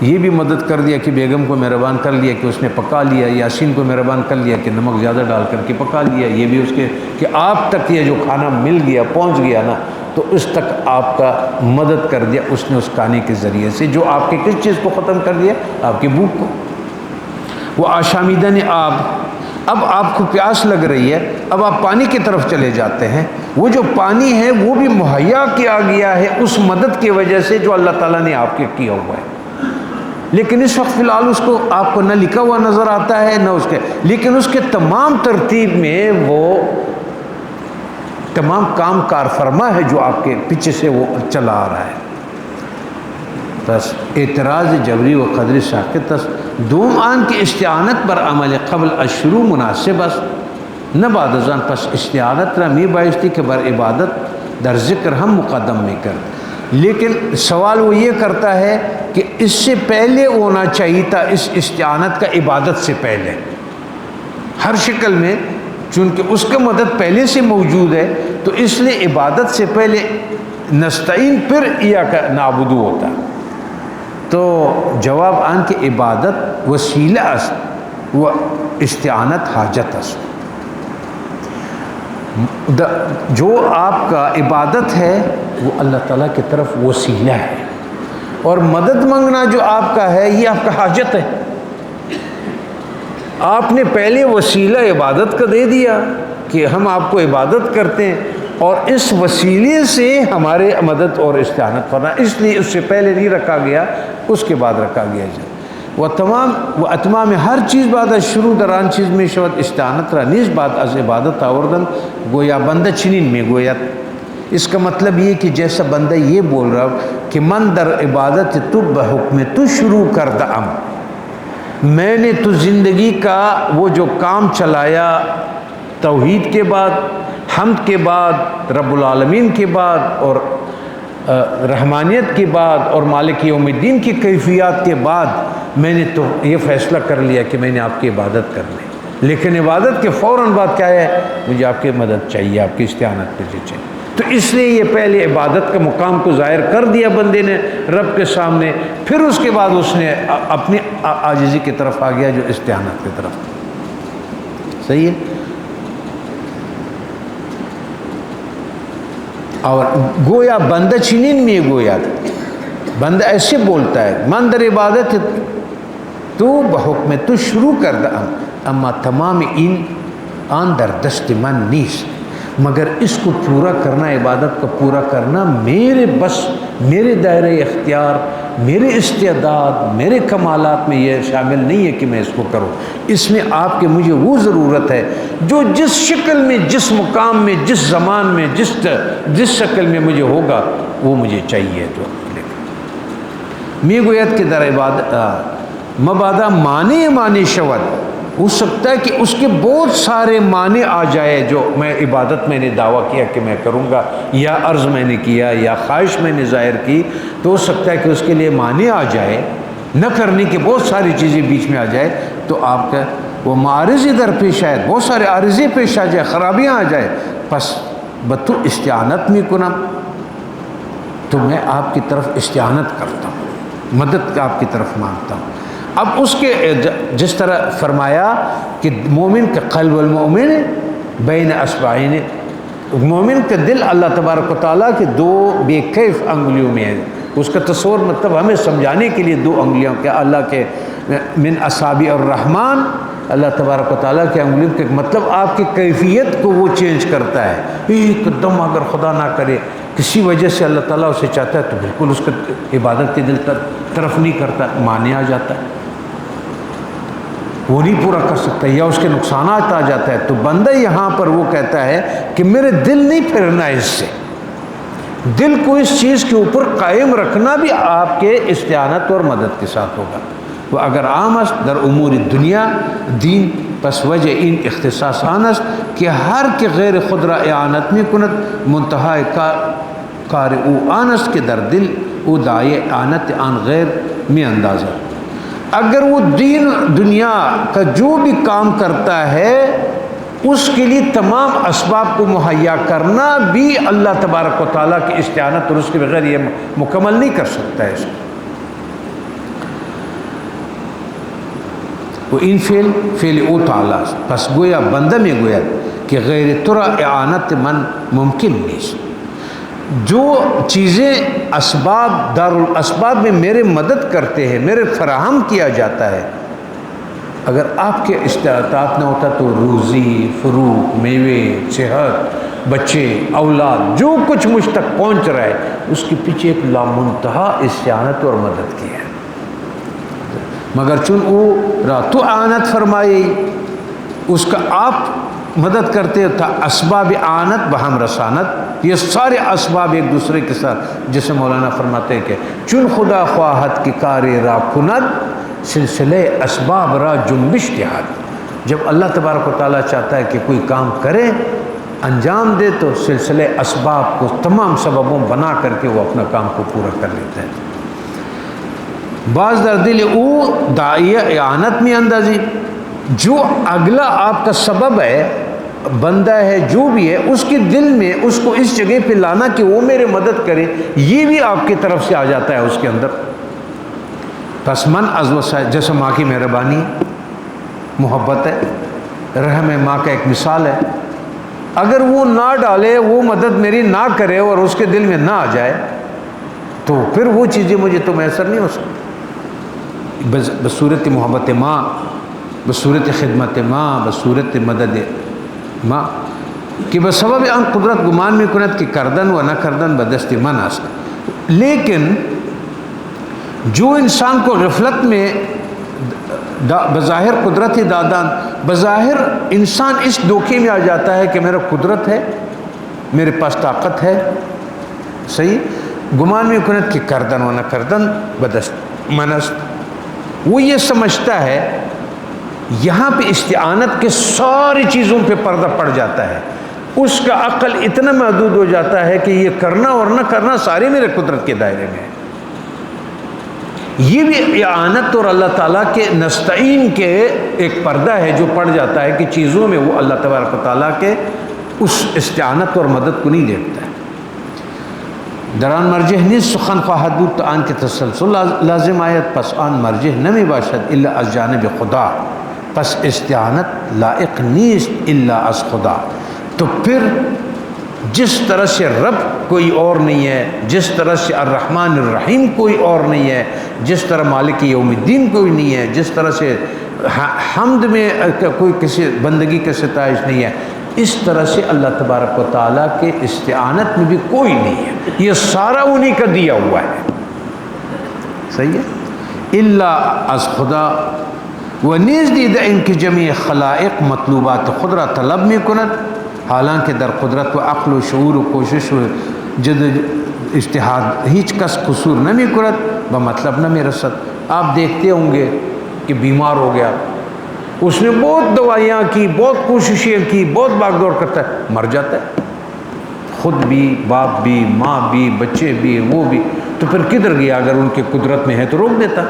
یہ بھی مدد کر دیا کہ بیگم کو مہربان کر لیا کہ اس نے پکا لیا، یاسین کو مہربان کر لیا کہ نمک زیادہ ڈال کر کے پکا لیا. یہ بھی اس کے کہ آپ تک یہ جو کھانا مل گیا، پہنچ گیا نا، تو اس تک آپ کا مدد کر دیا اس نے اس کھانے کے ذریعے سے، جو آپ کے کس چیز کو ختم کر دیا؟ آپ کی بھوک کو. وہ آشامیدن آب، اب آپ کو پیاس لگ رہی ہے، اب آپ پانی کی طرف چلے جاتے ہیں، وہ جو پانی ہے وہ بھی مہیا کیا گیا ہے اس مدد کی وجہ سے جو اللہ تعالیٰ نے آپ کے کیا ہوا ہے. لیکن اس وقت فی الحال اس کو آپ کو نہ لکھا ہوا نظر آتا ہے نہ اس کے، لیکن اس کے تمام ترتیب میں وہ تمام کام کار فرما ہے جو آپ کے پیچھے سے وہ چلا آ رہا ہے. بس اعتراض جبری و قدر ساکت دوم آن کی استعانت بر عمل قبل الشروع مناسب است نہ بعد ازان، پس استعانت را می بایستی کہ بر عبادت در ذکر ہم مقدم میں کر. لیکن سوال وہ یہ کرتا ہے کہ اس سے پہلے ہونا چاہیے تھا، اس استعانت کا عبادت سے پہلے ہر شکل میں، چونکہ اس کا مدد پہلے سے موجود ہے تو اس لیے عبادت سے پہلے نستعین پھر ایاک نعبدو ہوتا. تو جواب آن کہ عبادت وسیلہ است و استعانت حاجت است. جو آپ کا عبادت ہے وہ اللہ تعالیٰ کی طرف وسیلہ ہے، اور مدد مانگنا جو آپ کا ہے یہ آپ کا حاجت ہے. آپ نے پہلے وسیلہ عبادت کا دے دیا کہ ہم آپ کو عبادت کرتے ہیں، اور اس وسیلے سے ہمارے مدد اور استعانت فرما، اس لیے اس سے پہلے نہیں رکھا گیا، اس کے بعد رکھا گیا جائے وہ تمام و اتمام ہر چیز بعد شروع دران چیز میں شود استعانت را نیز بعد از عبادت آوردن گویا بندہ چنین میں گویا. اس کا مطلب یہ کہ جیسا بندہ یہ بول رہا ہو کہ من در عبادت تو بحکم تو شروع کردہ ام، میں نے تو زندگی کا وہ جو کام چلایا توحید کے بعد، حمد کے بعد، رب العالمین کے بعد، اور رحمانیت کے بعد، اور مالک یوم الدین کی کیفیات کے بعد، میں نے تو یہ فیصلہ کر لیا کہ میں نے آپ کی عبادت کرنی، لیکن عبادت کے فوراً بعد کیا ہے، مجھے آپ کی مدد چاہیے، آپ کی استعانت مجھے چاہیے. تو اس لیے یہ پہلے عبادت کا مقام کو ظاہر کر دیا بندے نے رب کے سامنے، پھر اس کے بعد اس نے اپنی عاجزی کی طرف آ گیا جو استعانت کی طرف. صحیح ہے. اور گویا بندہ چنین میں گویا بندہ ایسے بولتا ہے من در عبادت تو بحکم تو شروع کردہ اما تمام این آن در دست من نیست، مگر اس کو پورا کرنا، عبادت کو پورا کرنا میرے بس، میرے دائرہ اختیار، میرے استعداد، میرے کمالات میں یہ شامل نہیں ہے کہ میں اس کو کروں. اس میں آپ کے مجھے وہ ضرورت ہے جو جس شکل میں، جس مقام میں، جس زمان میں، جس شکل میں مجھے ہوگا وہ مجھے چاہیے. جو می گویت کے در عبادت مبادہ معنی شود، ہو سکتا ہے کہ اس کے بہت سارے معنی آ جائے جو میں عبادت میں نے دعویٰ کیا کہ میں کروں گا، یا عرض میں نے کیا، یا خواہش میں نے ظاہر کی، تو ہو سکتا ہے کہ اس کے لیے معنی آ جائے، نہ کرنے کی بہت ساری چیزیں بیچ میں آ جائے، تو آپ کا وہ معارض ادھر پیش آئے، بہت سارے عارضے پیش آ جائے، خرابیاں آ جائے، پس بتو استعانت میں کنم، تو میں آپ کی طرف استعانت کرتا ہوں، مدد آپ کی طرف مانگتا ہوں. اب اس کے جس طرح فرمایا کہ مومن کا قلب المؤمن بین اصبعین، مومن کا دل اللہ تبارک و تعالیٰ کے دو بے کیف انگلیوں میں ہے. اس کا تصور مطلب ہمیں سمجھانے کے لیے دو انگلیوں کے اللہ کے من اصابع الرحمن، اللہ تبارک و تعالیٰ کے انگلیوں کے مطلب آپ کی کیفیت کو وہ چینج کرتا ہے. ایک دم اگر خدا نہ کرے کسی وجہ سے اللہ تعالیٰ اسے چاہتا ہے تو بالکل اس کا عبادت کے دل طرف نہیں کرتا، مانے آ جاتا ہے، وہ نہیں پورا کر سکتا، یا اس کے نقصانات آ جاتا ہے. تو بندہ یہاں پر وہ کہتا ہے کہ میرے دل نہیں پھرنا اس سے، دل کو اس چیز کے اوپر قائم رکھنا بھی آپ کے استعانت اور مدد کے ساتھ ہوگا. وہ اگر عام است در امور دنیا دین، پس وجہ این اختصاص آنست کہ ہر کے غیر خود را اعانت میں کنت منتہا کار او آنست کہ در دل او دائی اعانت آن غیر میں اندازہ. اگر وہ دین دنیا کا جو بھی کام کرتا ہے اس کے لیے تمام اسباب کو مہیا کرنا بھی اللہ تبارک و تعالیٰ کی استعانت، اور اس کے بغیر یہ مکمل نہیں کر سکتا ہے. اس کو وہ ان فعل او تعالیٰ، پس گویا بندہ میں گویا کہ غیر ترا اعانت من ممکن نہیں. جو چیزیں اسباب دارالاسباب میں میرے مدد کرتے ہیں، میرے فراہم کیا جاتا ہے، اگر آپ کے استطاعت نہ ہوتا تو روزی، فروغ، میوے، صحت، بچے، اولاد، جو کچھ مجھ تک پہنچ رہا ہے اس کے پیچھے ایک لامنتہا استعانت اور مدد کی ہے. مگر چون او راتو اعانت فرمائی، اس کا آپ مدد کرتے تھا، اسباب اعانت بہم رسانت، یہ سارے اسباب ایک دوسرے کے ساتھ، جسے مولانا فرماتے ہیں کہ چون خدا خواہت کی کار را کند سلسلے اسباب را جنبش دہاد. جب اللہ تبارک و تعالیٰ چاہتا ہے کہ کوئی کام کرے، انجام دے، تو سلسلے اسباب کو تمام سببوں بنا کر کے وہ اپنا کام کو پورا کر لیتا ہے. بعض در دل او داعیہ اعانت میں اندازی، جو اگلا آپ کا سبب ہے، بندہ ہے، جو بھی ہے، اس کے دل میں اس کو اس جگہ پہ لانا کہ وہ میرے مدد کرے، یہ بھی آپ کی طرف سے آ جاتا ہے اس کے اندر. پس من از وسائل، جیسے ماں کی مہربانی، محبت ہے، رحم ماں کا ایک مثال ہے. اگر وہ نہ ڈالے، وہ مدد میری نہ کرے اور اس کے دل میں نہ آ جائے تو پھر وہ چیزیں مجھے تو میسر نہیں ہو سکتی. بصورت محبت ماں، بصورت خدمت ماں، بصورت مدد ماں. کہ بسبب ان قدرت گمان میں کنت کی کردن و نہ کردن بدست من است. لیکن جو انسان کو غفلت میں بظاہر قدرت دادان، بظاہر انسان اس دھوکے میں آ جاتا ہے کہ میرا قدرت ہے، میرے پاس طاقت ہے، صحیح، گمان میں کنت کی کردن و نہ کردن بدست من است. وہ یہ سمجھتا ہے، یہاں پہ استعانت کے ساری چیزوں پہ پردہ پڑ جاتا ہے، اس کا عقل اتنا محدود ہو جاتا ہے کہ یہ کرنا اور نہ کرنا سارے میرے قدرت کے دائرے میں ہے. یہ بھی اعانت اور اللہ تعالیٰ کے نستعین کے ایک پردہ ہے جو پڑ جاتا ہے کہ چیزوں میں وہ اللہ تبارک و تعالیٰ کے اس استعانت اور مدد کو نہیں دیکھتا ہے. دران مرجح نیز سخن خواهد بود تا آن که تسلسل لازم آید، پس آن مرجح نمی باشد الا از جانب خدا، پس استعانت لائق نیست الا از خدا. تو پھر جس طرح سے رب کوئی اور نہیں ہے، جس طرح سے الرحمن الرحیم کوئی اور نہیں ہے، جس طرح مالک یوم الدین کوئی نہیں ہے، جس طرح سے حمد میں کوئی کسی بندگی کا ستائش نہیں ہے، اس طرح سے اللہ تبارک و تعالیٰ کے استعانت میں بھی کوئی نہیں ہے. یہ سارا انہی کا دیا ہوا ہے، صحیح ہے. الا از خدا و نیز دیدہ ان کی جمیع خلائق مطلوبات خود را طلب میں کند، حالانکہ در قدرت و عقل و شعور و کوشش و جد اجتہاد ہیچ کس قصور نمی کرد با مطلب نمی رسد. آپ دیکھتے ہوں گے کہ بیمار ہو گیا، اس نے بہت دوائیاں کی، بہت کوششیں کی، بہت بھاگ دور کرتا ہے، مر جاتا ہے، خود بھی، باپ بھی، ماں بھی، بچے بھی، وہ بھی. تو پھر کدھر گیا؟ اگر ان کی قدرت میں ہے تو روک دیتا.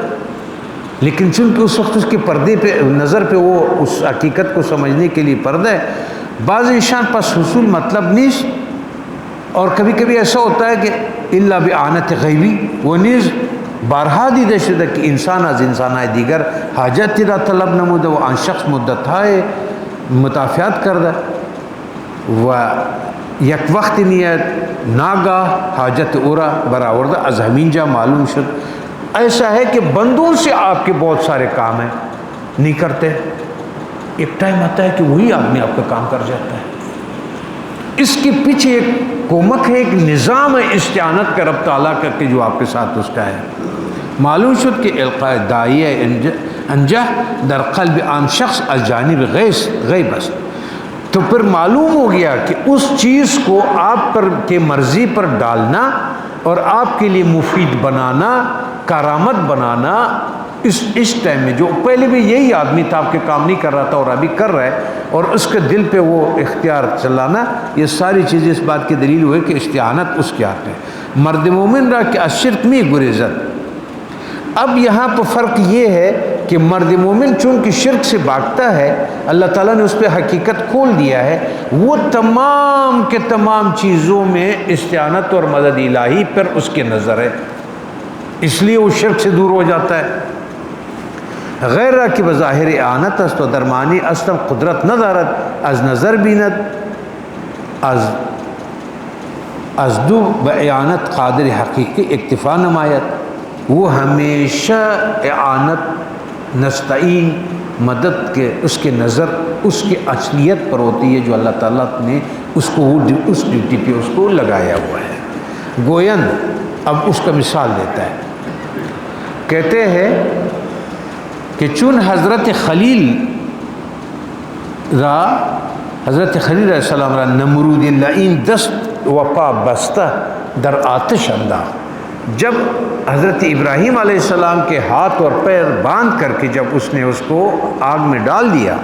لیکن چونکہ اس وقت اس کے پردے پہ نظر پہ وہ اس حقیقت کو سمجھنے کے لیے پردہ ہے. بعض انسان پس حصول مطلب نیست، اور کبھی کبھی ایسا ہوتا ہے کہ الا باعانت غیبی وہ نیز بارہا دیده شده که انسان از انسانهای دیگر حاجتی را طلب نموده و آن شخص مدتهای متافیات کرده و یک وقت نیت ناگاه حاجت او را برآورده، از همین جا معلوم شد. ایسا ہے کہ بندوں سے آپ کے بہت سارے کام ہیں، نہیں کرتے، ایک ٹائم آتا ہے کہ وہی آدمی آپ کا کام کر جاتا ہے. اس کے پیچھے ایک کومک ہے، ایک نظام ہے استعانت کا رب تعالیٰ کر کے جو آپ کے ساتھ اس کا ہے. معلوم شد کہ القاء داعیہ انجہ در قلب عام شخص از جانب غیب است. تو پھر معلوم ہو گیا کہ اس چیز کو آپ پر کے مرضی پر ڈالنا اور آپ کے لیے مفید بنانا، کارآمد بنانا، اس ٹائم میں جو پہلے بھی یہی آدمی تھا، آپ کے کام نہیں کر رہا تھا اور ابھی کر رہا ہے، اور اس کے دل پہ وہ اختیار چلانا، یہ ساری چیزیں اس بات کی دلیل ہوئے کہ استعانت اس کے ہاتھ ہے. مرد مومن را کہ الشرک می گریزد. اب یہاں پہ فرق یہ ہے کہ مرد مومن چونکہ شرک سے بھاگتا ہے، اللہ تعالیٰ نے اس پہ حقیقت کھول دیا ہے، وہ تمام کے تمام چیزوں میں استعانت اور مدد الہی پر اس کے نظر ہے، اس لیے وہ شرک سے دور ہو جاتا ہے. غیر را کہ بظاہر اعانت است و درمانی استم قدرت ندارد، از نظر بیند از دو با اعانت قادر حقیقی اکتفا نمایت. وہ ہمیشہ اعانت، نستعین، مدد کے اس کے نظر اس کی اصلیت پر ہوتی ہے جو اللہ تعالیٰ نے اس کو اس ڈیوٹی پہ اس کو لگایا ہوا ہے. گوین اب اس کا مثال دیتا ہے، کہتے ہیں کہ چون حضرت خلیل علیہ السلام را نمرود لعین دست و پا بستہ در آتش انداخت. جب حضرت ابراہیم علیہ السلام کے ہاتھ اور پیر باندھ کر کے جب اس نے اس کو آگ میں ڈال دیا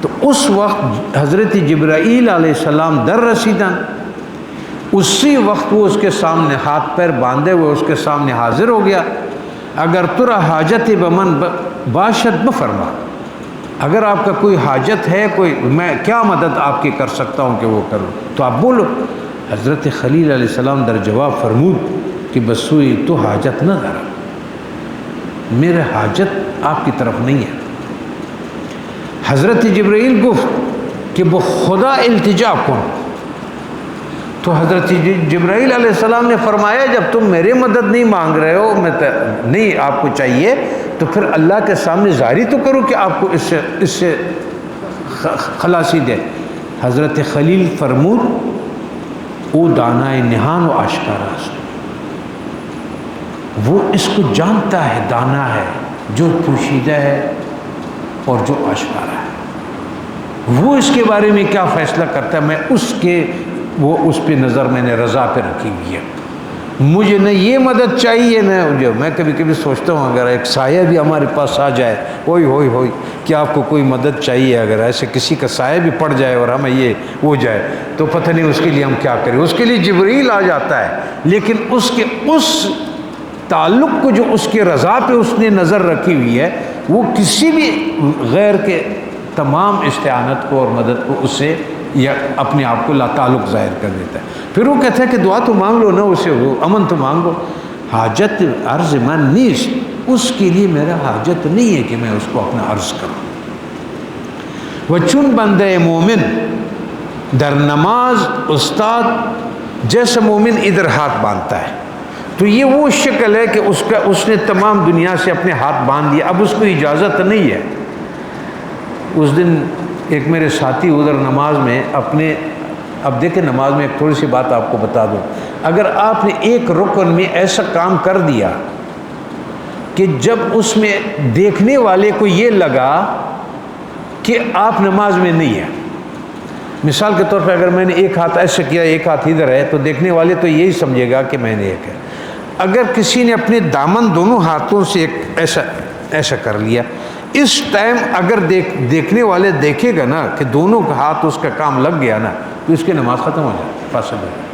تو اس وقت حضرت جبرائیل علیہ السلام در رسیدن، اسی وقت وہ اس کے سامنے ہاتھ پیر باندھے ہوئے اس کے سامنے حاضر ہو گیا. اگر ترا حاجت بمن باشد بفرما، اگر آپ کا کوئی حاجت ہے، کوئی میں کیا مدد آپ کی کر سکتا ہوں کہ وہ کروں تو آپ بولو. حضرت خلیل علیہ السلام در جواب فرمود کہ بسوئی تو حاجت نہ دارا، میرے حاجت آپ کی طرف نہیں ہے. حضرت جبرائیل گفت کہ بخدا التجا کن. تو حضرت جبرائیل علیہ السلام نے فرمایا جب تم میرے مدد نہیں مانگ رہے ہو، میں نہیں آپ کو چاہیے، تو پھر اللہ کے سامنے ظاہری تو کرو کہ آپ کو اس سے خلاصی دے. حضرت خلیل فرمود او دانائے نہان و آشکارا است، وہ اس کو جانتا ہے، دانا ہے، جو پوشیدہ ہے اور جو آشکارا ہے، وہ اس کے بارے میں کیا فیصلہ کرتا ہے، میں اس کے وہ اس پہ نظر میں نے رضا پہ رکھی ہوئی ہے، مجھے نہ یہ مدد چاہیے نہ جو میں کبھی کبھی سوچتا ہوں اگر ایک سایہ بھی ہمارے پاس آ جائے، ہوئی ہوئی ہوئی کہ آپ کو کوئی مدد چاہیے، اگر ایسے کسی کا سایہ بھی پڑ جائے اور ہمیں یہ ہو جائے تو پتہ نہیں اس کے لیے ہم کیا کریں، اس کے لیے جبریل آ جاتا ہے، لیکن اس کے اس تعلق کو جو اس کے رضا پہ اس نے نظر رکھی ہوئی ہے، وہ کسی بھی غیر کے تمام استعانت کو اور مدد کو اس سے یا اپنے آپ کو لا تعلق ظاہر کر دیتا ہے۔ پھر وہ کہتا ہے کہ دعا تو مانگ لو نا اسے، وہ امن تو مانگو، حاجت عرض من نیست، اس کے لیے میرا حاجت نہیں ہے کہ میں اس کو اپنا عرض کروں۔ وہ چن بندے مومن در نماز استاد، جیسا مومن ادھر ہاتھ باندھتا ہے تو یہ وہ شکل ہے کہ اس نے تمام دنیا سے اپنے ہاتھ باندھ دیا، اب اس کو اجازت نہیں ہے۔ اس دن ایک میرے ساتھی ادھر نماز میں اپنے، اب دیکھیں نماز میں ایک تھوڑی سی بات آپ کو بتا دوں، اگر آپ نے ایک رکن میں ایسا کام کر دیا کہ جب اس میں دیکھنے والے کو یہ لگا کہ آپ نماز میں نہیں ہے، مثال کے طور پہ اگر میں نے ایک ہاتھ ایسا کیا ایک ہاتھ ادھر ہے تو دیکھنے والے تو یہی سمجھے گا کہ میں نے ایک ہے، اگر کسی نے اپنے دامن دونوں ہاتھوں سے ایک ایسا کر لیا، اس ٹائم اگر دیکھنے والے دیکھے گا نا کہ دونوں کا ہاتھ اس کا کام لگ گیا نا تو اس کی نماز ختم ہو جائے، فاسد ہو جائے۔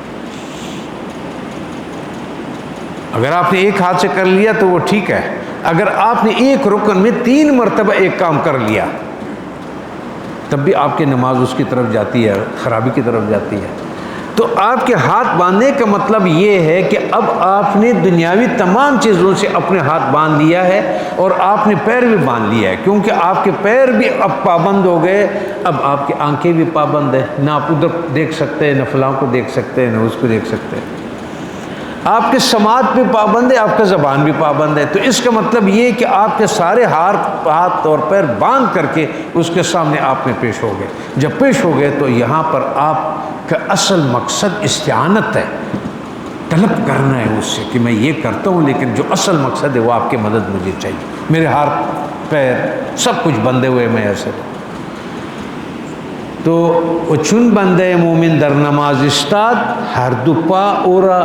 اگر آپ نے ایک ہاتھ سے کر لیا تو وہ ٹھیک ہے، اگر آپ نے ایک رکن میں 3 مرتبہ ایک کام کر لیا تب بھی آپ کی نماز اس کی طرف جاتی ہے، خرابی کی طرف جاتی ہے۔ تو آپ کے ہاتھ باندھنے کا مطلب یہ ہے کہ اب آپ نے دنیاوی تمام چیزوں سے اپنے ہاتھ باندھ لیا ہے اور آپ نے پیر بھی باندھ لیا ہے، کیونکہ آپ کے پیر بھی اب پابند ہو گئے، اب آپ کی آنکھیں بھی پابند ہیں، نہ آپ ادھر دیکھ سکتے ہیں، نہ فلاں کو دیکھ سکتے ہیں، نہ اس کو دیکھ سکتے ہیں، آپ کے سماعت بھی پابند ہے، آپ کا زبان بھی پابند ہے۔ تو اس کا مطلب یہ کہ آپ کے سارے ہاتھ اور پیر باندھ کر کے اس کے سامنے آپ میں پیش ہو گئے۔ جب پیش ہو گئے تو یہاں پر آپ کا اصل مقصد استعانت ہے، طلب کرنا ہے اس سے کہ میں یہ کرتا ہوں، لیکن جو اصل مقصد ہے وہ آپ کی مدد مجھے چاہیے، میرے ہاتھ پیر سب کچھ بندھے ہوئے میں ایسے۔ تو وہ چون بندے مومن در نماز استاد، ہر دو پا اورا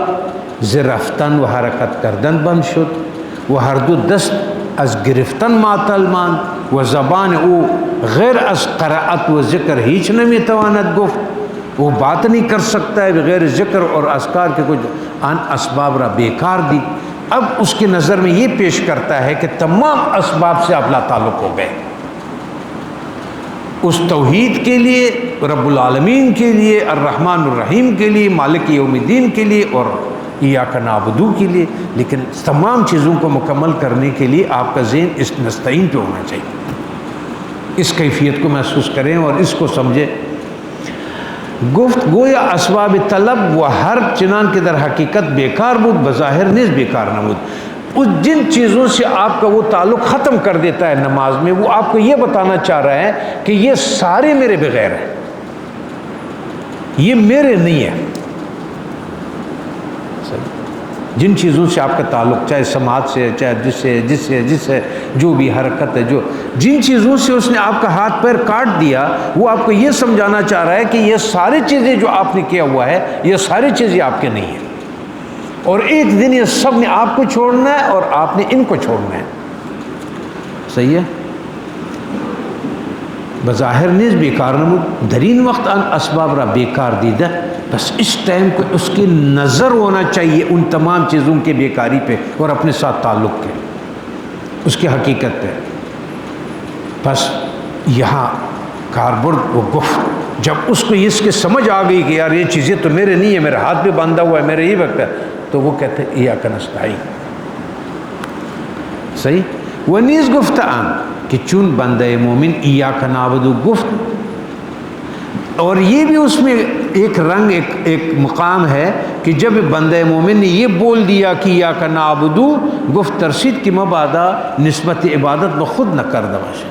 ز رفتن و حرکت کردن بند شد و ہر دو دست از گرفتن معطل ماند و زبان او غیر از قرأت و ذکر ہیچ نمیتواند گفت، وہ بات نہیں کر سکتا ہے بغیر ذکر اور اذکار کے کچھ ان اسباب را بیکار دی۔ اب اس کی نظر میں یہ پیش کرتا ہے کہ تمام اسباب سے آپ لا تعلق ہو گئے، اس توحید کے لیے، رب العالمین کے لیے، الرحمن الرحیم کے لیے، مالک یوم الدین کے لیے اور ایاک نعبدو کے لیے، لیکن تمام چیزوں کو مکمل کرنے کے لیے آپ کا ذہن اس نستعین پہ ہونا چاہیے، اس کیفیت کو محسوس کریں اور اس کو سمجھیں۔ گفت گویا اسباب طلب و ہر چنان کے در حقیقت بیکار بود، بظاہر نیز بیکار نمود۔ اس جن چیزوں سے آپ کا وہ تعلق ختم کر دیتا ہے نماز میں، وہ آپ کو یہ بتانا چاہ رہا ہے کہ یہ سارے میرے بغیر ہیں، یہ میرے نہیں ہے۔ جن چیزوں سے آپ کا تعلق، چاہے سماعت سے، چاہے جس سے جو بھی حرکت ہے، جو جن چیزوں سے اس نے آپ کا ہاتھ پیر کاٹ دیا، وہ آپ کو یہ سمجھانا چاہ رہا ہے کہ یہ ساری چیزیں جو آپ نے کیا ہوا ہے، یہ ساری چیزیں آپ کے نہیں ہیں، اور ایک دن یہ سب نے آپ کو چھوڑنا ہے اور آپ نے ان کو چھوڑنا ہے۔ صحیح ہے؟ بظاہر نیز بیکار نمود، درین وقت ان اسباب را بیکار دیدہ، بس اس ٹائم کو اس کی نظر ہونا چاہیے ان تمام چیزوں کے بیکاری پہ اور اپنے ساتھ تعلق کے، اس کی حقیقت پہ۔ بس یہاں کاربرد و گفت، جب اس کو اس کے سمجھ آ گئی کہ یار یہ چیزیں تو میرے نہیں ہے، میرا ہاتھ بھی باندھا ہوا ہے، میرا یہ وقت ہے، تو وہ کہتے ہیں ایاک نستعین۔ صحیح؟ وہ نیز گفت آن کہ چون بندہ مومن ایاک نعبدو گفت، اور یہ بھی اس میں ایک رنگ، ایک مقام ہے کہ جب بندہ مومن نے یہ بول دیا کہ ایاک نعبدو گفت، ترسید کی مبادا نسبت عبادت بخود نہ کر دواش،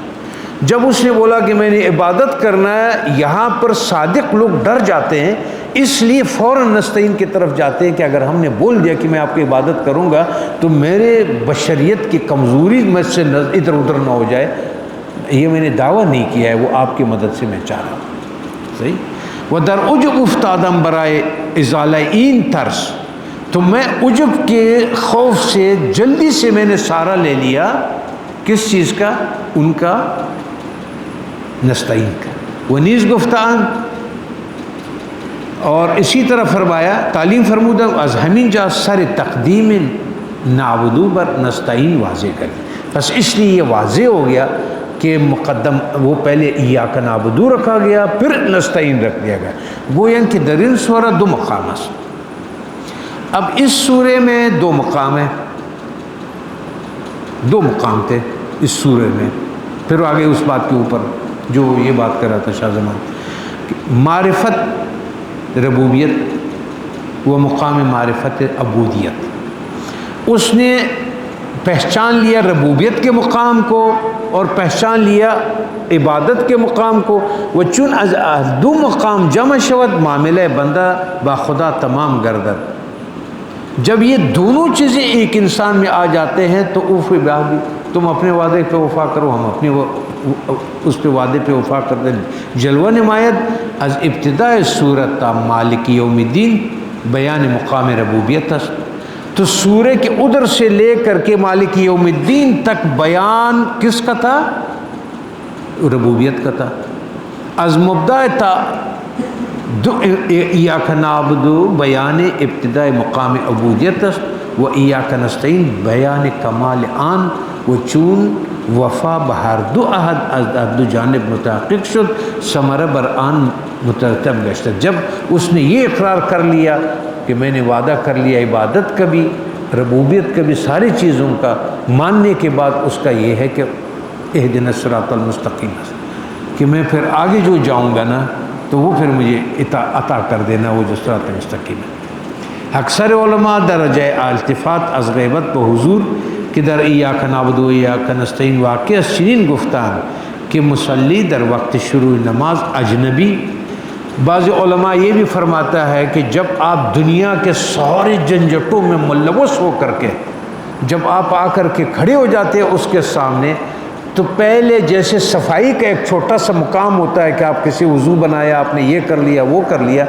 جب اس نے بولا کہ میں نے عبادت کرنا ہے، یہاں پر صادق لوگ ڈر جاتے ہیں، اس لیے فوراً نستعین کی طرف جاتے ہیں کہ اگر ہم نے بول دیا کہ میں آپ کی عبادت کروں گا تو میرے بشریت کی کمزوری مجھ سے ادھر ادھر نہ ہو جائے، یہ میں نے دعویٰ نہیں کیا ہے، وہ آپ کی مدد سے میں چاہ رہا ہوں. صحیح. وہ در عجب افتادم برائے ازالہ این ترس، تو میں عجب کے خوف سے جلدی سے میں نے سہارا لے لیا، کس چیز کا؟ ان کا نستعین کا. وہ نیز گفتان، اور اسی طرح فرمایا تعلیم فرمودہ از ہمین جا سر تقدیم نعبدو بر نستعین واضح کر. بس اس لیے یہ واضح ہو گیا کہ مقدم وہ پہلے ایاک نعبدو رکھا گیا، پھر نستعین رکھ دیا گیا. گویا کہ درین سورہ دو مقام ہے. اب اس سورے میں دو مقام ہیں، دو مقام تھے اس سورے میں. پھر آگے اس بات کے اوپر جو یہ بات کر رہا تھا شاہ زمان، معرفت ربوبیت و مقام معرفت عبودیت. اس نے پہچان لیا ربوبیت کے مقام کو اور پہچان لیا عبادت کے مقام کو. وہ چون از دو مقام جمع شود معاملہ بندہ با خدا تمام گردد. جب یہ دونوں چیزیں ایک انسان میں آ جاتے ہیں تو اوف بھی، تم اپنے وعدے پہ وفا کرو، ہم اپنے اس پہ وعدے پہ وفا کرتے ہیں. جلوہ نمایت از ابتداء صورت تا مالک یوم الدین بیان مقام ربوبیت است. تو سورہ کے ادھر سے لے کر کے مالک یوم الدین تک بیان کس کا تھا؟ ربوبیت کا تھا. از مبدأ تا ایاک نعبد بیان ابتداء مقام عبودیت است و ایاک نستعین بیان کمال آن. و چون وفا بہر دو عہد از دو جانب متحقق شد ثمرہ بر آن مترتب گشت. جب اس نے یہ اقرار کر لیا کہ میں نے وعدہ کر لیا عبادت کا بھی ربوبیت کا بھی ساری چیزوں کا ماننے کے بعد اس کا یہ ہے کہ اہدنا الصراط المستقیم، کہ میں پھر آگے جو جاؤں گا نا تو وہ پھر مجھے عطا کر دینا وہ جو صراط مستقیم ہے. اکثر علماء درجہ التفات از غیبت و حضور کہ در ایاک نعبد و ایاک نستعین واقع چنین گفتان کہ مصلی در وقت شروع نماز اجنبی. بعض علماء یہ بھی فرماتا ہے کہ جب آپ دنیا کے سارے جھنجھٹوں میں ملوث ہو کر کے جب آپ آ کر کے کھڑے ہو جاتے ہیں اس کے سامنے، تو پہلے جیسے صفائی کا ایک چھوٹا سا مقام ہوتا ہے کہ آپ کسی وضو بنایا، آپ نے یہ کر لیا وہ کر لیا،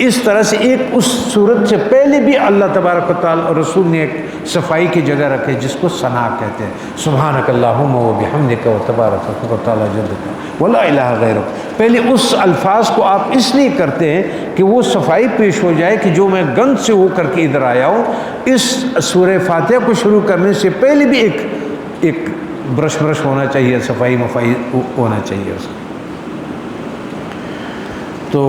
اس طرح سے ایک اس صورت سے پہلے بھی اللہ تبارک و تعالیٰ اور رسول نے ایک صفائی کی جگہ رکھے جس کو ثنا کہتے ہیں. سبحانک اللہم و بحمدک و تبارک اسمک و تعالی جدک ولا الہ غیرک. پہلے اس الفاظ کو آپ اس لیے کرتے ہیں کہ وہ صفائی پیش ہو جائے کہ جو میں گند سے ہو کر کے ادھر آیا ہوں. اس سورہ فاتحہ کو شروع کرنے سے پہلے بھی ایک برش ہونا چاہیے، صفائی مفائی ہونا چاہیے اس کا. تو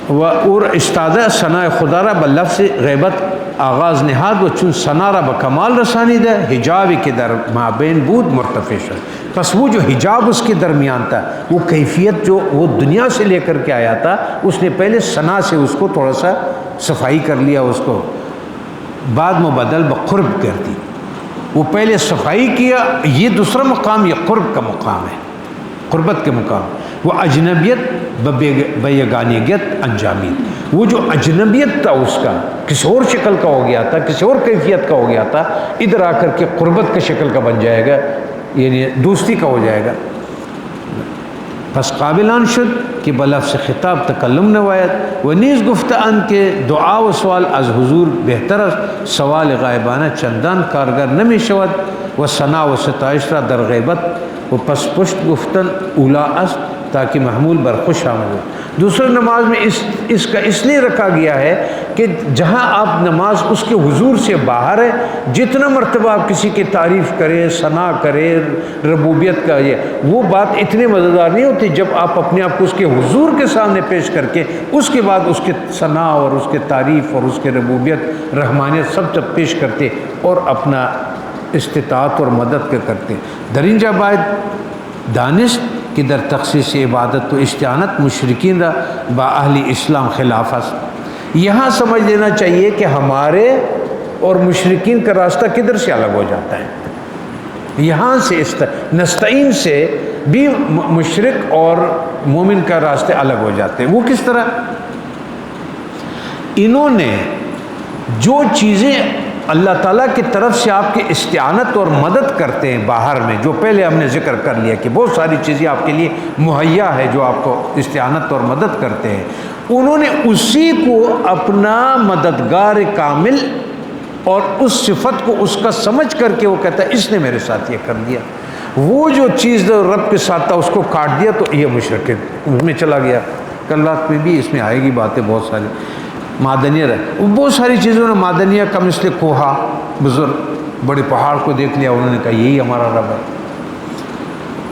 اور استادہ ثنا خدا را بلفظ غیبت آغاز نہاد و چون ثنا را بکمال رسانی دے حجاب کے در مابین بود مرتفع شد. پس وہ جو حجاب اس کے درمیان تھا، وہ کیفیت جو وہ دنیا سے لے کر کے آیا تھا، اس نے پہلے ثنا سے اس کو تھوڑا سا صفائی کر لیا، اس کو بعد میں بدل بقرب کر دی. وہ پہلے صفائی کیا، یہ دوسرا مقام یہ قرب کا مقام ہے، قربت کے مقام. وہ اجنبیت بیگانیت انجامیت، وہ جو اجنبیت تھا اس کا کسی اور شکل کا ہو گیا تھا، کسی اور کیفیت کا ہو گیا تھا، ادھر آ کر کے قربت کے شکل کا بن جائے گا، یعنی دوستی کا ہو جائے گا. پس قابلان شد کہ بلفظ خطاب تکلم نوایت و نیز گفتان کے دعا و سوال از حضور بہتر سوال غائبانہ چندان کارگر نمی شود و ثنا و ستائش را در غیبت و پس پشت گفتن اولا است تاکہ محمول بر خوش آمد ہو. دوسرے نماز میں اس کا اس لیے رکھا گیا ہے کہ جہاں آپ نماز اس کے حضور سے باہر ہے، جتنا مرتبہ آپ کسی کی تعریف کریں، ثنا کریں ربوبیت کا، یہ وہ بات اتنی مزیدار نہیں ہوتی جب آپ اپنے آپ کو اس کے حضور کے سامنے پیش کر کے اس کے بعد اس کے ثنا اور اس کے تعریف اور اس کے ربوبیت رحمانیت سب جب پیش کرتے اور اپنا استطاعت اور مدد کے کرتے. درینجہ باید دانست کہ در تخصیص عبادت و استعانت مشرکین را با اہل اسلام خلاف است. یہاں سمجھ لینا چاہیے کہ ہمارے اور مشرکین کا راستہ کدھر سے الگ ہو جاتا ہے؟ یہاں سے نستعین سے بھی مشرک اور مومن کا راستے الگ ہو جاتے ہیں۔ وہ کس طرح؟ انہوں نے جو چیزیں اللہ تعالیٰ کی طرف سے آپ کی استعانت اور مدد کرتے ہیں باہر میں، جو پہلے ہم نے ذکر کر لیا کہ بہت ساری چیزیں آپ کے لیے مہیا ہے جو آپ کو استعانت اور مدد کرتے ہیں، انہوں نے اسی کو اپنا مددگار کامل اور اس صفت کو اس کا سمجھ کر کے وہ کہتا ہے اس نے میرے ساتھ یہ کر دیا، وہ جو چیز رب کے ساتھ تھا اس کو کاٹ دیا تو یہ مشرک اس میں چلا گیا۔ کل رات میں بھی اس میں آئے گی باتیں بہت ساری معدنیہ بہت ساری چیزوں نے معدنیہ کا مثل کوہا بزرگ بڑے پہاڑ کو دیکھ لیا، انہوں نے کہا یہی ہمارا رب ہے۔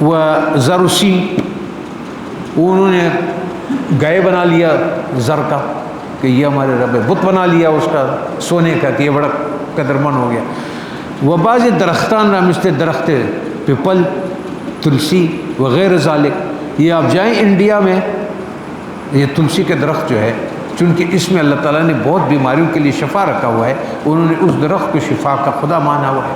وہ زروسی انہوں نے گائے بنا لیا زر کا کہ یہ ہمارے رب ہے، بت بنا لیا اس کا سونے کا کہ یہ بڑا قدرمند ہو گیا۔ وہ بعض درختان مثل درخت پیپل، تلسی وغیرہ ذالک، یہ آپ جائیں انڈیا میں یہ تلسی کے درخت جو ہے، چونکہ اس میں اللہ تعالیٰ نے بہت بیماریوں کے لیے شفا رکھا ہوا ہے، انہوں نے اس درخت کو شفا کا خدا مانا ہوا ہے۔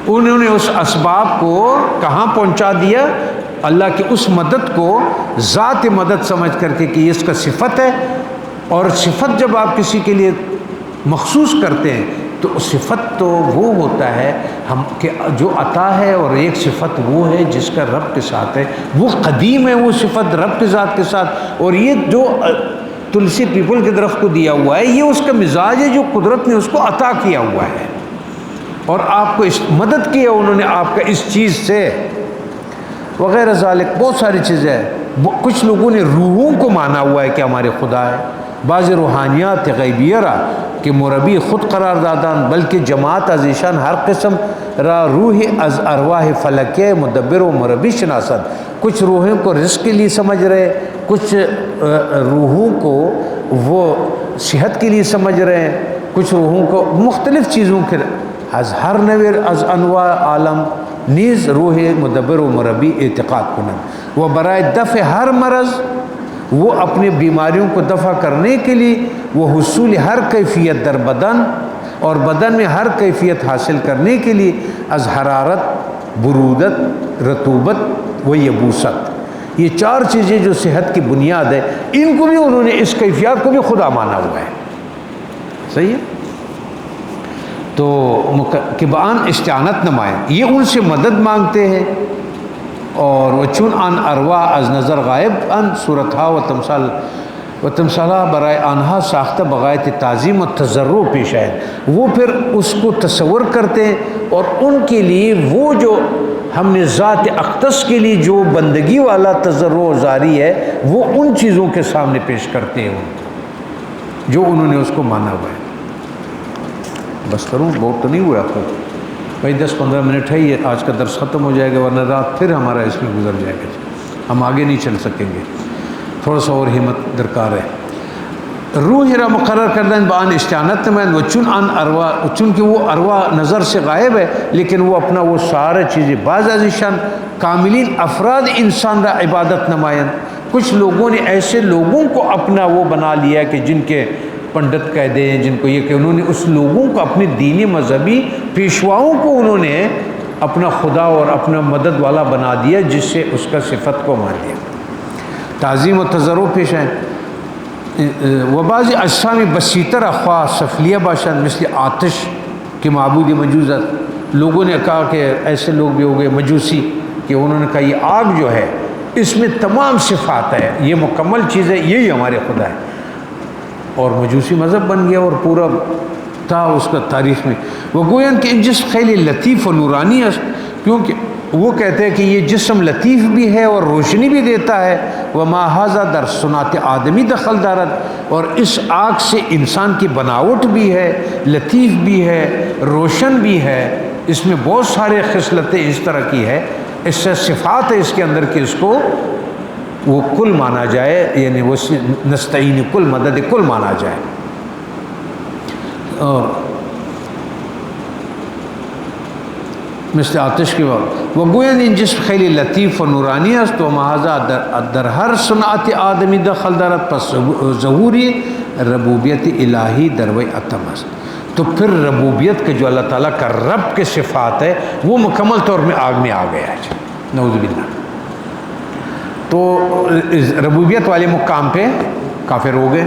انہوں نے اس اسباب کو کہاں پہنچا دیا؟ اللہ کی اس مدد کو ذات مدد سمجھ کر کے کہ یہ اس کا صفت ہے، اور صفت جب آپ کسی کے لیے مخصوص کرتے ہیں تو صفت تو وہ ہوتا ہے ہم کہ جو عطا ہے، اور ایک صفت وہ ہے جس کا رب کے ساتھ ہے، وہ قدیم ہے وہ صفت رب کے ذات کے ساتھ، اور یہ جو تلسی پیپل کے درخت کو دیا ہوا ہے یہ اس کا مزاج ہے جو قدرت نے اس کو عطا کیا ہوا ہے، اور آپ کو مدد کیا انہوں نے آپ کا اس چیز سے وغیرہ ذالک بہت ساری چیزیں ہیں۔ کچھ لوگوں نے روحوں کو مانا ہوا ہے کہ ہمارے خدا ہے، بعض روحانیات غیبیہ را کہ مربی خود قرار دادان، بلکہ جماعت ازیشان ہر قسم را روح از ارواح فلکے مدبر و مربی شناسد، کچھ روحوں کو رزق کے لیے سمجھ رہے، کچھ روحوں کو وہ صحت کے لیے سمجھ رہے ہیں، کچھ روحوں کو مختلف چیزوں کے از ہر نویر از انواع عالم نیز روح مدبر و مربی اعتقاد کنند، وہ برائے دفع ہر مرض، وہ اپنے بیماریوں کو دفع کرنے کے لیے، وہ حصول ہر کیفیت در بدن اور بدن میں ہر کیفیت حاصل کرنے کے لیے از حرارت، برودت، رطوبت و یبوست، یہ چار چیزیں جو صحت کی بنیاد ہے، ان کو بھی انہوں نے اس کیفیات کو بھی خدا مانا ہوا ہے۔ صحیح ہے؟ تو مکبان استعانت نمائیں، یہ ان سے مدد مانگتے ہیں، اور وہ چون ان ارواح از نظر غائب ان صورتها و تمثالہ برائے آنہا ساختہ بغایت تعظیم و تضرع پیش آئے، وہ پھر اس کو تصور کرتے ہیں، اور ان کے لیے وہ جو ہم نے ذات اقدس کے لیے جو بندگی والا تضرع و زاری ہے وہ ان چیزوں کے سامنے پیش کرتے ہیں جو انہوں نے اس کو مانا ہوا ہے۔ بس کروں، بہت تو نہیں ہوا آپ کو بھائی، 10-15 منٹ ہے، یہ آج کا درس ختم ہو جائے گا، ورنہ رات پھر ہمارا اس میں گزر جائے گا، ہم آگے نہیں چل سکیں گے، تھوڑا سا اور ہمت درکار ہے۔ روح را مقرر کردن بان استعانت میں وہ چون ان ارواح، چونکہ وہ ارواح نظر سے غائب ہے لیکن وہ اپنا وہ سارے چیزیں بعض ازیشان کاملین افراد انسان را عبادت نمائن، کچھ لوگوں نے ایسے لوگوں کو اپنا وہ بنا لیا کہ جن کے پنڈت کہہ دیں، جن کو یہ کہ انہوں نے اس لوگوں کو اپنی دینی مذہبی پیشواؤں کو انہوں نے اپنا خدا اور اپنا مدد والا بنا دیا، جس سے اس کا صفت کو مان لیا۔ تعظیم و تضرع پیش ہے۔ و بعض اجسام بسیطر خواہ سفلیہ باشند مثل آتش کے معبود مجوزت، لوگوں نے کہا کہ ایسے لوگ بھی ہو گئے مجوسی کہ انہوں نے کہا یہ آگ جو ہے اس میں تمام صفات ہے، یہ مکمل چیز ہے، یہی ہمارے خدا ہے، اور مجوسی مذہب بن گیا اور پورا تھا اس کا تاریخ میں۔ وہ گوین کہ جس خیل لطیف و نورانی ہے، کیونکہ وہ کہتے ہیں کہ یہ جسم لطیف بھی ہے اور روشنی بھی دیتا ہے، وہ ماحاذہ در صنعت آدمی دخل دارت، اور اس آگ سے انسان کی بناوٹ بھی ہے، لطیف بھی ہے، روشن بھی ہے، اس میں بہت سارے خصلتیں اس طرح کی ہے، اس سے صفات ہے اس کے اندر کہ اس کو وہ کل مانا جائے، یعنی وہ نستعین کل مدد کل مانا جائے۔ اور مثل آتش کے بعد وہ گویا ان جسم خیلی لطیف و نورانی است تو محاذہ در ہر صنعت آدمی دخل دارت، پس ظہوری ربوبیت الہی دروی اتم است، تو پھر ربوبیت کے جو اللہ تعالیٰ کا رب کے صفات ہے وہ مکمل طور میں آگ میں آ گیا ہے، نعوذ باللہ۔ تو ربوبیت والے مقام پہ کافر ہو گئے۔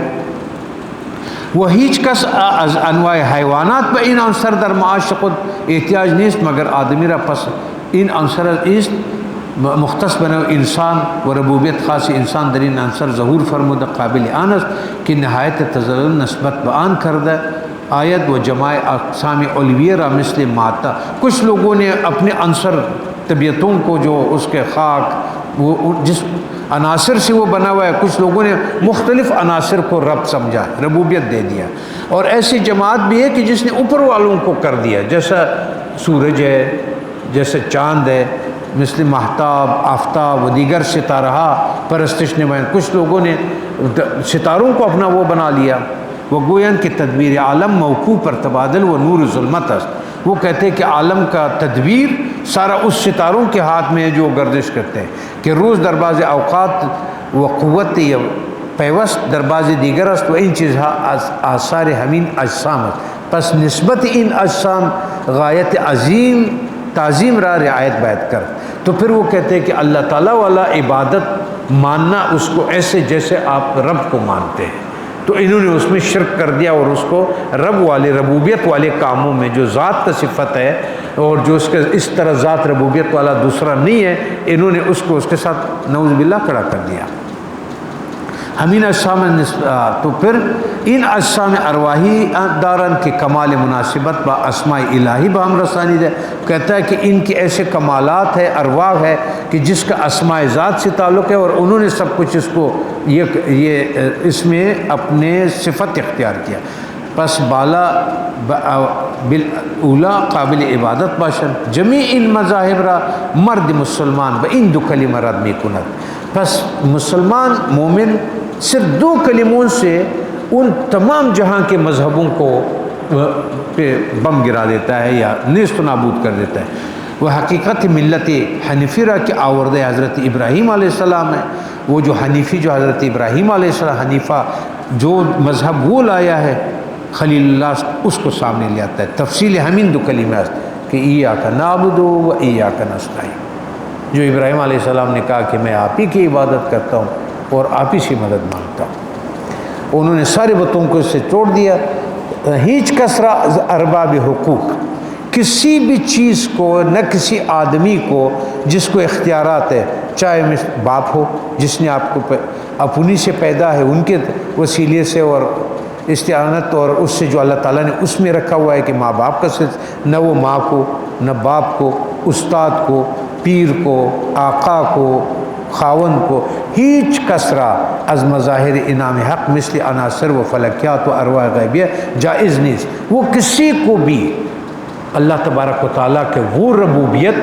وہ ہیچ کس از انواع حیوانات به این عنصر در معاش خود احتیاج نیست مگر آدمی را پس این عنصر است مختص بنا انسان و ربوبیت خاص انسان در این عنصر ظہور فرموده قابل آن است کہ نہایت تزلل نسبت به آن کرده آیت و جماع اقسام علویہ را مثل ماتا۔ کچھ لوگوں نے اپنے عنصر طبیعتوں کو جو اس کے خاک وہ جس عناصر سے وہ بنا ہوا ہے، کچھ لوگوں نے مختلف عناصر کو رب سمجھا، ربوبیت دے دیا۔ اور ایسی جماعت بھی ہے کہ جس نے اوپر والوں کو کر دیا، جیسا سورج ہے، جیسے چاند ہے، مثل مہتاب، آفتاب و دیگر ستارہ پرستش نے بیان۔ کچھ لوگوں نے ستاروں کو اپنا وہ بنا لیا۔ وہ گوین کہ تدبیر عالم موقوف پر تبادل و نور ظلمت است۔ وہ کہتے ہیں کہ عالم کا تدبیر سارا اس ستاروں کے ہاتھ میں ہے جو گردش کرتے ہیں، کہ روز درباز اوقات و قوت یا پیوست درباز دیگر است و این چیزها از آثار همین اجسام است۔ پس نسبت این اجسام غایت عظیم تعظیم را رعایت باید کرد۔ تو پھر وہ کہتے ہیں کہ اللہ تعالیٰ والا عبادت ماننا اس کو ایسے جیسے آپ رب کو مانتے ہیں۔ تو انہوں نے اس میں شرک کر دیا اور اس کو رب والے ربوبیت والے کاموں میں جو ذات کا صفت ہے اور جو اس کے اس طرح ذات ربوبیت والا دوسرا نہیں ہے، انہوں نے اس کو اس کے ساتھ نعوذ باللہ کھڑا کر دیا۔ ہمین اجسام تو پھر ان اجسام ارواحی دارن کے کمال مناسبت با اسماء الہی با ہم رسانی ہے۔ کہتا ہے کہ ان کے ایسے کمالات ہے، ارواح ہے کہ جس کا اسماء ذات سے تعلق ہے، اور انہوں نے سب کچھ اس کو یہ اس میں اپنے صفت اختیار کیا۔ پس بالا بالاولا قابل عبادت باشن جمیع ان مذاہب را مرد مسلمان با ان دو کلمہ رد می کند۔ پس مسلمان مومن صرف دو کلموں سے ان تمام جہاں کے مذہبوں کو پہ بم گرا دیتا ہے یا نیست و نابود کر دیتا ہے۔ وہ حقیقت ملت حنیفی را کہ آورد حضرت ابراہیم علیہ السلام ہے، وہ جو حنیفی جو حضرت ابراہیم علیہ السلام حنیفہ جو مذہب وہ لایا ہے خلیل اللہ اس کو سامنے لے آتا ہے۔ تفصیل ہمین دو کلمات کہ ایاک نعبد و ایاک نستعین، جو ابراہیم علیہ السلام نے کہا کہ میں آپ ہی کی عبادت کرتا ہوں اور آپ ہی سے مدد مانگتا ہوں۔ انہوں نے سارے بتوں کو اس سے توڑ دیا۔ ہیچ کسرا ارباب حقوق، کسی بھی چیز کو نہ کسی آدمی کو جس کو اختیارات ہے، چاہے باپ ہو جس نے آپ کو اپنی سے پیدا ہے ان کے وسیلے سے اور استعانت، اور اس سے جو اللہ تعالیٰ نے اس میں رکھا ہوا ہے کہ ماں باپ کا صرف نہ وہ ماں کو نہ باپ کو، استاد کو، پیر کو، آقا کو، خاون کو، ہیچ کسرا از مظاہر انعام حق مثل عناصر و فلکیات و ارواح غیبیہ جائز نیست۔ وہ کسی کو بھی اللہ تبارک و تعالیٰ کے وہ ربوبیت،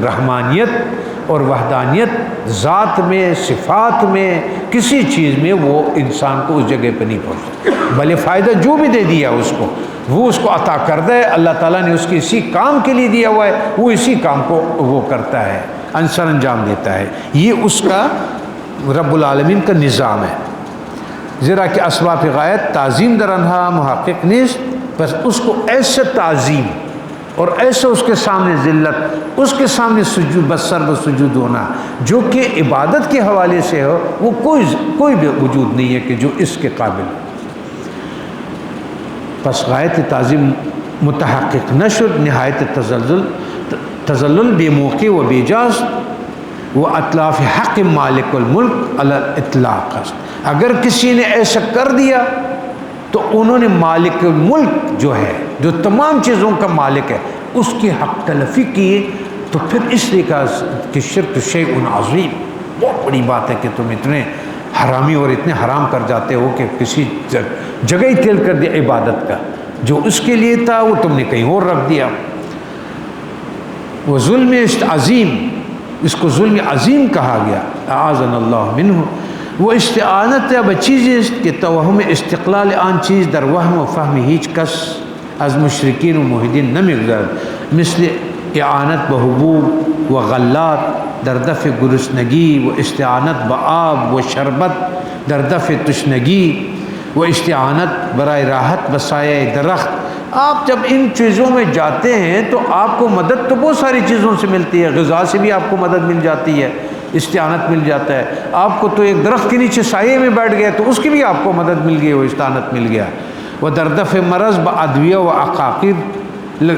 رحمانیت اور وحدانیت ذات میں، صفات میں، کسی چیز میں وہ انسان کو اس جگہ پہ نہیں پہنچتا۔ بھلے فائدہ جو بھی دے دیا اس کو، وہ اس کو عطا کرتا ہے، اللہ تعالیٰ نے اس کی اسی کام کے لیے دیا ہوا ہے، وہ اسی کام کو وہ کرتا ہے، انسر انجام دیتا ہے۔ یہ اس کا رب العالمین کا نظام ہے۔ ذرا کہ اسباب غایت تعظیم در انہا محقق نیست، بس اس کو ایسے تعظیم اور ایسے اس کے سامنے ذلت، اس کے سامنے سجود بسر بسجود ہونا جو کہ عبادت کے حوالے سے ہو، وہ کوئی بھی وجود نہیں ہے کہ جو اس کے قابل ہو۔ پس غایت تعظیم متحقق نشد، نہایت تزلل بے موقع و بے جاز وہ اطلاف حق مالک الملک علی الاطلاق است۔ اگر کسی نے ایسا کر دیا تو انہوں نے مالک الملک جو ہے، جو تمام چیزوں کا مالک ہے، اس کی حق تلفی کی، تو پھر اس لیے کہا کہ شرک شیء عظیم، بہت بڑی بات ہے کہ تم اتنے حرامی اور اتنے حرام کر جاتے ہو کہ کسی جگہ ہی تیل کر دیا عبادت کا، جو اس کے لیے تھا وہ تم نے کہیں اور رکھ دیا۔ وہ ظلم عظیم، اس کو ظلم عظیم کہا گیا، اعاذنا اللہ منہ۔ وہ استعانت یا بچیز کہ توہم استقلال آن چیز در وہم و فہم ہیچ کس از مشرکین و موحدین نہ مقدار مثل اعانت بحبوب و غلات در دفع گرسنگی و استعانت بآب و شربت در دفع تشنگی و استعانت برائے راحت بسایہ درخت آپ جب ان چیزوں میں جاتے ہیں تو آپ کو مدد تو بہت ساری چیزوں سے ملتی ہے، غذا سے بھی آپ کو مدد مل جاتی ہے، استعانت مل جاتا ہے، آپ کو تو ایک درخت کے نیچے سائے میں بیٹھ گئے تو اس کی بھی آپ کو مدد مل گئی، وہ استعانت مل گیا۔ وہ دردف مرض بادویہ و عقاقیر،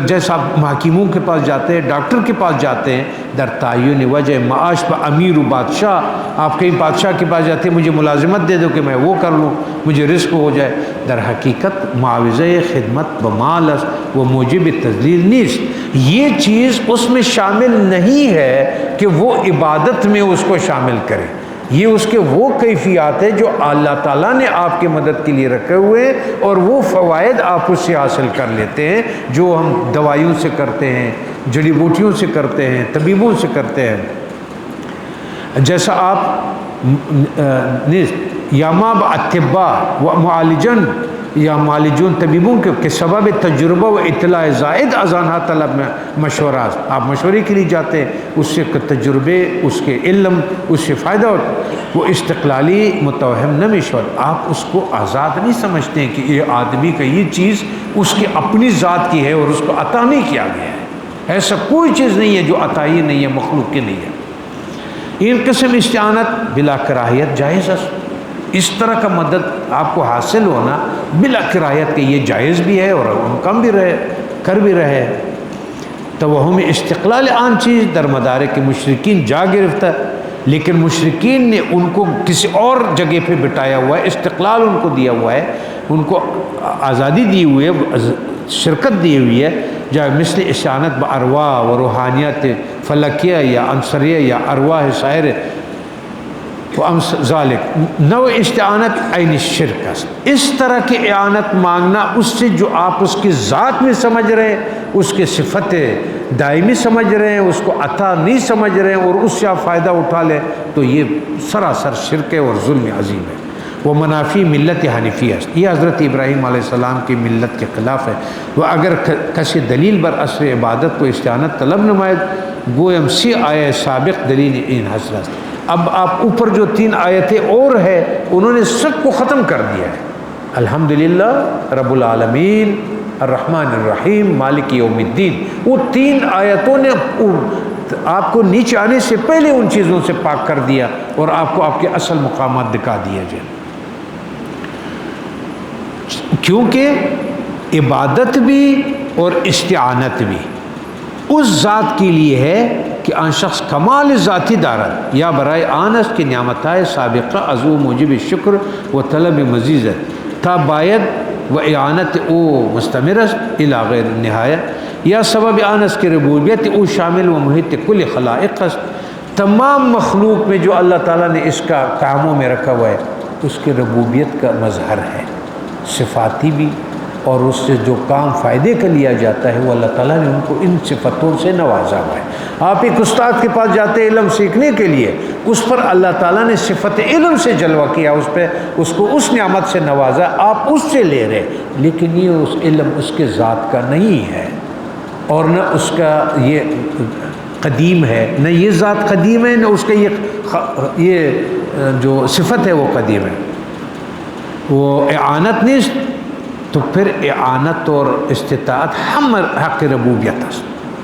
جیسا آپ حکیموں کے پاس جاتے ہیں، ڈاکٹر کے پاس جاتے ہیں، در تعین وجہ معاش پہ امیر و بادشاہ، آپ کہیں بادشاہ کے پاس جاتے ہیں مجھے ملازمت دے دو کہ میں وہ کر لوں، مجھے رزق ہو جائے، در حقیقت معاوضہ خدمت بمالس وہ موجب تذلیل نیست، یہ چیز اس میں شامل نہیں ہے کہ وہ عبادت میں اس کو شامل کرے، یہ اس کے وہ کیفیات ہے جو اللہ تعالیٰ نے آپ کے مدد کے لیے رکھے ہوئے ہیں، اور وہ فوائد آپ اس سے حاصل کر لیتے ہیں جو ہم دوائیوں سے کرتے ہیں، جڑی بوٹیوں سے کرتے ہیں، طبیبوں سے کرتے ہیں۔ جیسا آپ یا ماب اطباء و معالجن یا معالجون طبیبوں کے سبب تجربہ و اطلاع زائد ازانہ طلب میں مشورہ، آپ مشورے کے لیے جاتے ہیں، اس سے تجربے، اس کے علم، اس سے فائدہ ہوتا ہے، وہ استقلالی متوہم نہ مشور، آپ اس کو آزاد نہیں سمجھتے ہیں کہ یہ آدمی کا یہ چیز اس کی اپنی ذات کی ہے اور اس کو عطا نہیں کیا گیا ہے، ایسا کوئی چیز نہیں ہے جو عطائی نہیں ہے، مخلوق کی نہیں ہے۔ ان قسم استعانت بلا کراہیت جائز ہے، اس طرح کا مدد آپ کو حاصل ہونا بلا کراہیت کہ یہ جائز بھی ہے اور ان کم بھی رہے، کر بھی رہے۔ توہم استقلال آن چیز در مدارک مشرکین جا گرفتہ، لیکن مشرکین نے ان کو کسی اور جگہ پہ بٹایا ہوا ہے، استقلال ان کو دیا ہوا ہے، ان کو آزادی دی ہوئی ہے، شرکت دی ہوئی ہے، جا مثل استعانت بارواح و روحانیت فلکیہ یا عنصریہ یا ارواح سائر ذالک نو استعانت عین الشرک است، اس طرح کی اعانت مانگنا اس سے جو آپ اس کی ذات میں سمجھ رہے ہیں، اس کے صفت دائمی سمجھ رہے ہیں، اس کو عطا نہیں سمجھ رہے ہیں اور اس سے آپ فائدہ اٹھا لیں، تو یہ سراسر شرک ہے اور ظلم عظیم ہے۔ وہ منافی ملت حنیفیہ است، یہ حضرت ابراہیم علیہ السلام کی ملت کے خلاف ہے۔ وہ اگر کسی دلیل بر اثر عبادت کو استعانت طلب نمائد گویم سی آیہ سابق دلیل این حضرت۔ اب آپ اوپر جو 3 آیتیں اور ہے انہوں نے سب کو ختم کر دیا ہے، الحمدللہ رب العالمین الرحمن الرحیم مالک یوم الدین، وہ 3 آیتوں نے آپ کو نیچے آنے سے پہلے ان چیزوں سے پاک کر دیا اور آپ کو آپ کے اصل مقامات دکھا دیا جائے، کیونکہ عبادت بھی اور استعانت بھی اس ذات کے لیے ہے کہ آن شخص کمال ذاتی دارد یا برائے آنس کی نعمتائے سابقہ ازو موجب شکر و طلب مزیزت تا باید و اعانت او مستمرس الی غیر نہایہ یا سبب آنس کی ربوبیت او شامل و محیط کل خلائق است، تمام مخلوق میں جو اللہ تعالیٰ نے اس کا کاموں میں رکھا ہوا ہے اس کی ربوبیت کا مظہر ہے، صفاتی بھی، اور اس سے جو کام فائدے کا لیا جاتا ہے وہ اللہ تعالیٰ نے ان کو ان صفتوں سے نوازا ہوا ہے۔ آپ ایک استاد کے پاس جاتے ہیں علم سیکھنے کے لیے، اس پر اللہ تعالیٰ نے صفت علم سے جلوہ کیا، اس پہ اس کو اس نعمت سے نوازا، آپ اس سے لے رہے، لیکن یہ اس علم اس کے ذات کا نہیں ہے اور نہ اس کا یہ قدیم ہے، نہ یہ ذات قدیم ہے، نہ اس کا یہ جو صفت ہے وہ قدیم ہے، وہ اعانت نہیں، تو پھر اعانت اور استطاعت ہم حق ربوبیت ہے،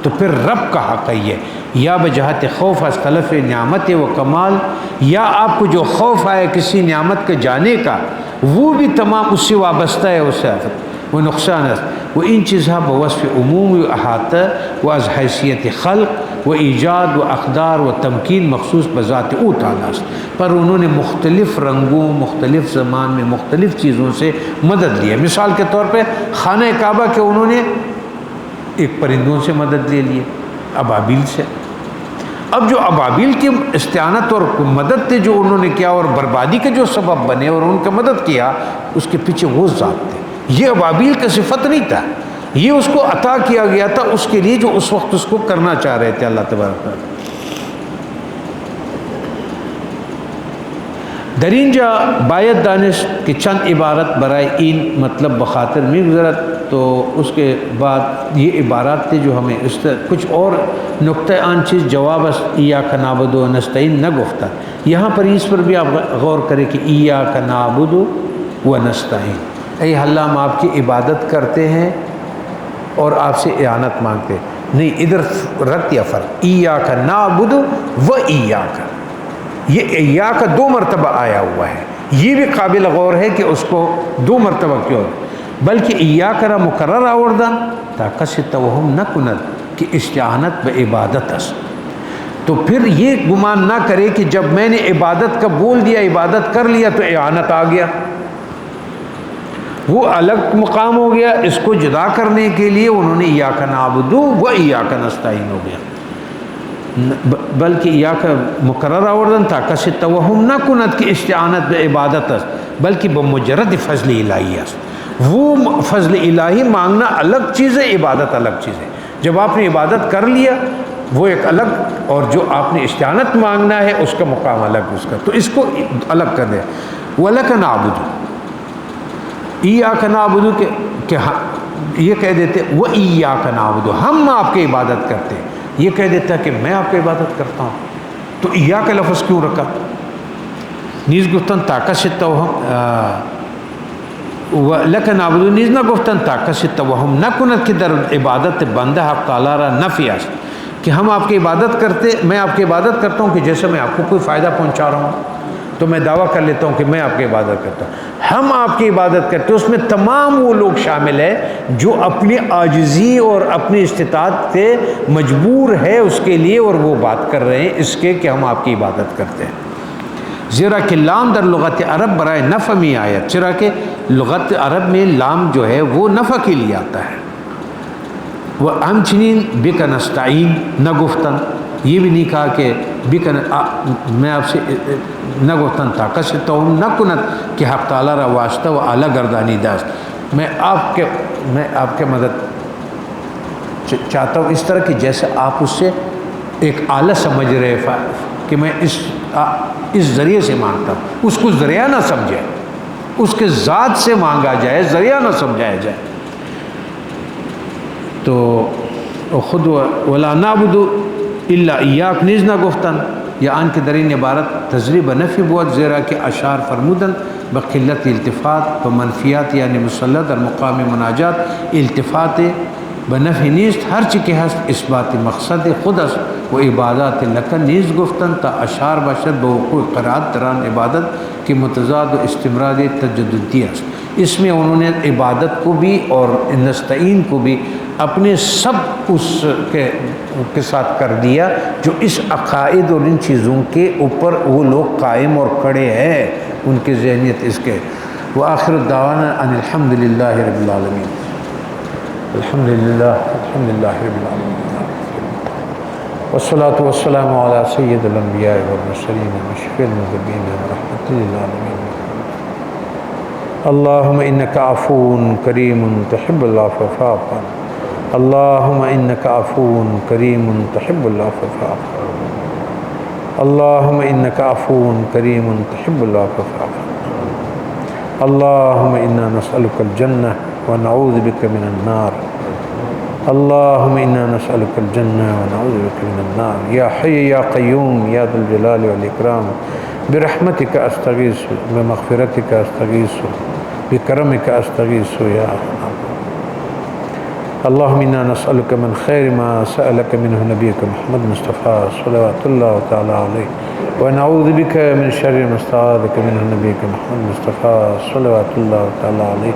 تو پھر رب کا حق ہے یہ، یا بجہت خوف از طلف نعمت و کمال، یا آپ کو جو خوف آئے کسی نعمت کے جانے کا وہ بھی تمام اس سے وابستہ ہے، اس سے آفت وہ نقصان ہے، وہ ان چیزیں بوصف عموم و احاطہ و از حیثیت خلق و ایجاد و اقدار و تمکین مخصوص بذات او تعالیٰ، پر انہوں نے مختلف رنگوں، مختلف زمان میں مختلف چیزوں سے مدد لی ہے۔ مثال کے طور پہ خانہ کعبہ کے انہوں نے ایک پرندوں سے مدد لے لی، ابابیل سے۔ اب جو ابابیل کی استعانت اور مدد تھے جو انہوں نے کیا اور بربادی کے جو سبب بنے اور ان کا مدد کیا، اس کے پیچھے وہ ذات تھے، یہ ابابیل کا صفت نہیں تھا، یہ اس کو عطا کیا گیا تھا اس کے لیے جو اس وقت اس کو کرنا چاہ رہے تھے اللہ تبارک تعالیٰ۔ درین جا باید دانش کہ چند عبارت برائے این مطلب بخاطر میں گزرت، تو اس کے بعد یہ عبارات تھے جو ہمیں اس طرح کچھ اور نقطہ آن چیز جواب ایاک نعبد و نستعین نہ گفتہ، یہاں پر اس پر بھی آپ غور کریں کہ ایاک نعبد و نستعین، اے اللہ ہم آپ کی عبادت کرتے ہیں اور آپ سے اعانت مانگتے. نہیں، ادھر رکھ دیا فرق، ایاک نعبد و ایاک. یہ ایاک 2 مرتبہ آیا ہوا ہے، یہ بھی قابل غور ہے کہ اس کو 2 مرتبہ کیوں، بلکہ ایاک را مکرر آوردن تا کسی توہم نہ کند کہ استعانت با عبادت است. تو پھر یہ گمان نہ کرے کہ جب میں نے عبادت کا بول دیا، عبادت کر لیا تو اعانت آ گیا، وہ الگ مقام ہو گیا. اس کو جدا کرنے کے لیے انہوں نے ایاک نعبد و ایاک نستعین ہو گیا، بلکہ ایاک مکرر آوردن تا کسی توہم نہ کند کہ استعانت با عبادت است، بلکہ بمجرد فضل الہی است. وہ فضل الہی مانگنا الگ چیز ہے، عبادت الگ چیز ہے. جب آپ نے عبادت کر لیا وہ ایک الگ، اور جو آپ نے استعانت مانگنا ہے اس کا مقام الگ اس کا، تو اس کو الگ کر دیا. وَلَكَ نَعْبُدُ، ایاک نعبد کہ یہ کہہ دیتے وَإِيَّاكَ نَعْبُدُ، ہم آپ کی عبادت کرتے ہیں. یہ کہہ دیتا کہ میں آپ کی عبادت کرتا ہوں. تو ایاک لفظ کیوں رکھا؟ نیز گفتن طاقت سے توہم وَلَكَ نَعْبُدُ، نیز نہ گفتن طاقت سے توہم نہ کنت کہ در عبادت بندہ حق تعالیٰ را نفی است، کہ ہم آپ کی عبادت کرتے، میں آپ کی عبادت کرتا ہوں کہ جیسے میں آپ کو کوئی فائدہ پہنچا رہا ہوں، تو میں دعویٰ کر لیتا ہوں کہ میں آپ کی عبادت کرتا ہوں. ہم آپ کی عبادت کرتے، اس میں تمام وہ لوگ شامل ہیں جو اپنی عاجزی اور اپنی استطاعت سے مجبور ہے اس کے لیے، اور وہ بات کر رہے ہیں اس کے کہ ہم آپ کی عبادت کرتے ہیں. زیرا کہ لام در لغت عرب برائے نفع میں آیا، چرا کہ لغت عرب میں لام جو ہے وہ نفع کے لیے آتا ہے. وہ ہم چنین بک نستعین نہ گفتن، یہ بھی نہیں کہا کہ بک میں آپ سے نہ گفتن طاقت سے توہم نہ کنت کہ حق تعالیٰ را واسطہ و اعلیٰ گردانی داست، میں آپ کے مدد چاہتا ہوں اس طرح کہ جیسے آپ اس سے ایک اعلیٰ سمجھ رہے کہ میں اس ذریعے سے مانگتا ہوں. اس کو ذریعہ نہ سمجھے، اس کے ذات سے مانگا جائے، ذریعہ نہ سمجھایا جائے. تو خود ولا نعبد الا ایاک، نیز نہ گفتن یا آن کے درین عبارت تجریب نفی بود، زیرا کہ اشعار فرمودن بقلت التفات و منفیات یعنی مسلط در مقام مناجات التفات بنفی نیست، ہر چکے ہست اثبات مقصد خود است و عبادات لکن نیز گفتن تا اشعار باشد بوقوع قرآت دران عبادت کی متضاد و استمرار تجددی است. اس میں انہوں نے عبادت کو بھی اور نستعین کو بھی اپنے سب اس کے ساتھ کر دیا جو اس عقائد اور ان چیزوں کے اوپر وہ لوگ قائم اور کھڑے ہیں، ان کی ذہنیت اس کے. وآخر الدعوانا ان الحمد للہ رب العالمین. الحمد للہ رب العالمین، والصلاة والسلام علی سید الانبیاء والمرسلین وشفیع المذنبین ورحمۃ للعالمین. اللہم انکا عفو کریم تحب العفو فاعف عنا. اللہم انکا عفو کریم تحب العفو فاعف عنا. اللہم انکا عفو کریم تحب العفو فاعف عنا. اللہم انا نسألک الجنہ ونعوذ بک من النار. اللہم انا نسألک الجنہ ونعوذ بک من النار. یا حی یا قیوم یا ذو الجلال والاکرام، برحمتک استغیث، بمغفرتک استغیث، بکرمک استغیث یا رحمان. اللہم انا نسألک من خیر ما سألک منہ نبیک محمد مصطفیٰ صلوات اللہ تعالی علیہ، ونعوذ بک من شر ما استعاذک منہ نبیک محمد مصطفیٰ صلوات اللہ تعالی علیہ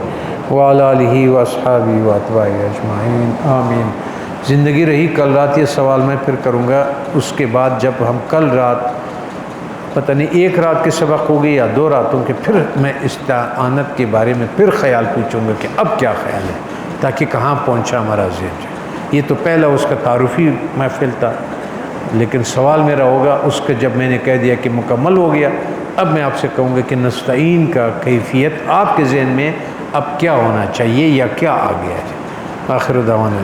وعلی آلہ واصحابہ واتباعہ اجمعین آمین. زندگی رہی کل رات یہ سوال میں پھر کروں گا، اس کے بعد جب ہم کل رات پتہ نہیں 1 رات کے سبق ہوگی یا 2 راتوں کے، پھر میں استعانت کے بارے میں پھر خیال پوچھوں گا کہ اب کیا خیال ہے، تاکہ کہاں پہنچا ہمارا ذہن. یہ تو پہلا اس کا تعارفی محفل تھا، لیکن سوال میرا ہوگا اس کا جب میں نے کہہ دیا کہ مکمل ہو گیا، اب میں آپ سے کہوں گا کہ نستعین کا کیفیت آپ کے ذہن میں اب کیا ہونا چاہیے یا کیا آ گیا ہے. آخر دعوانا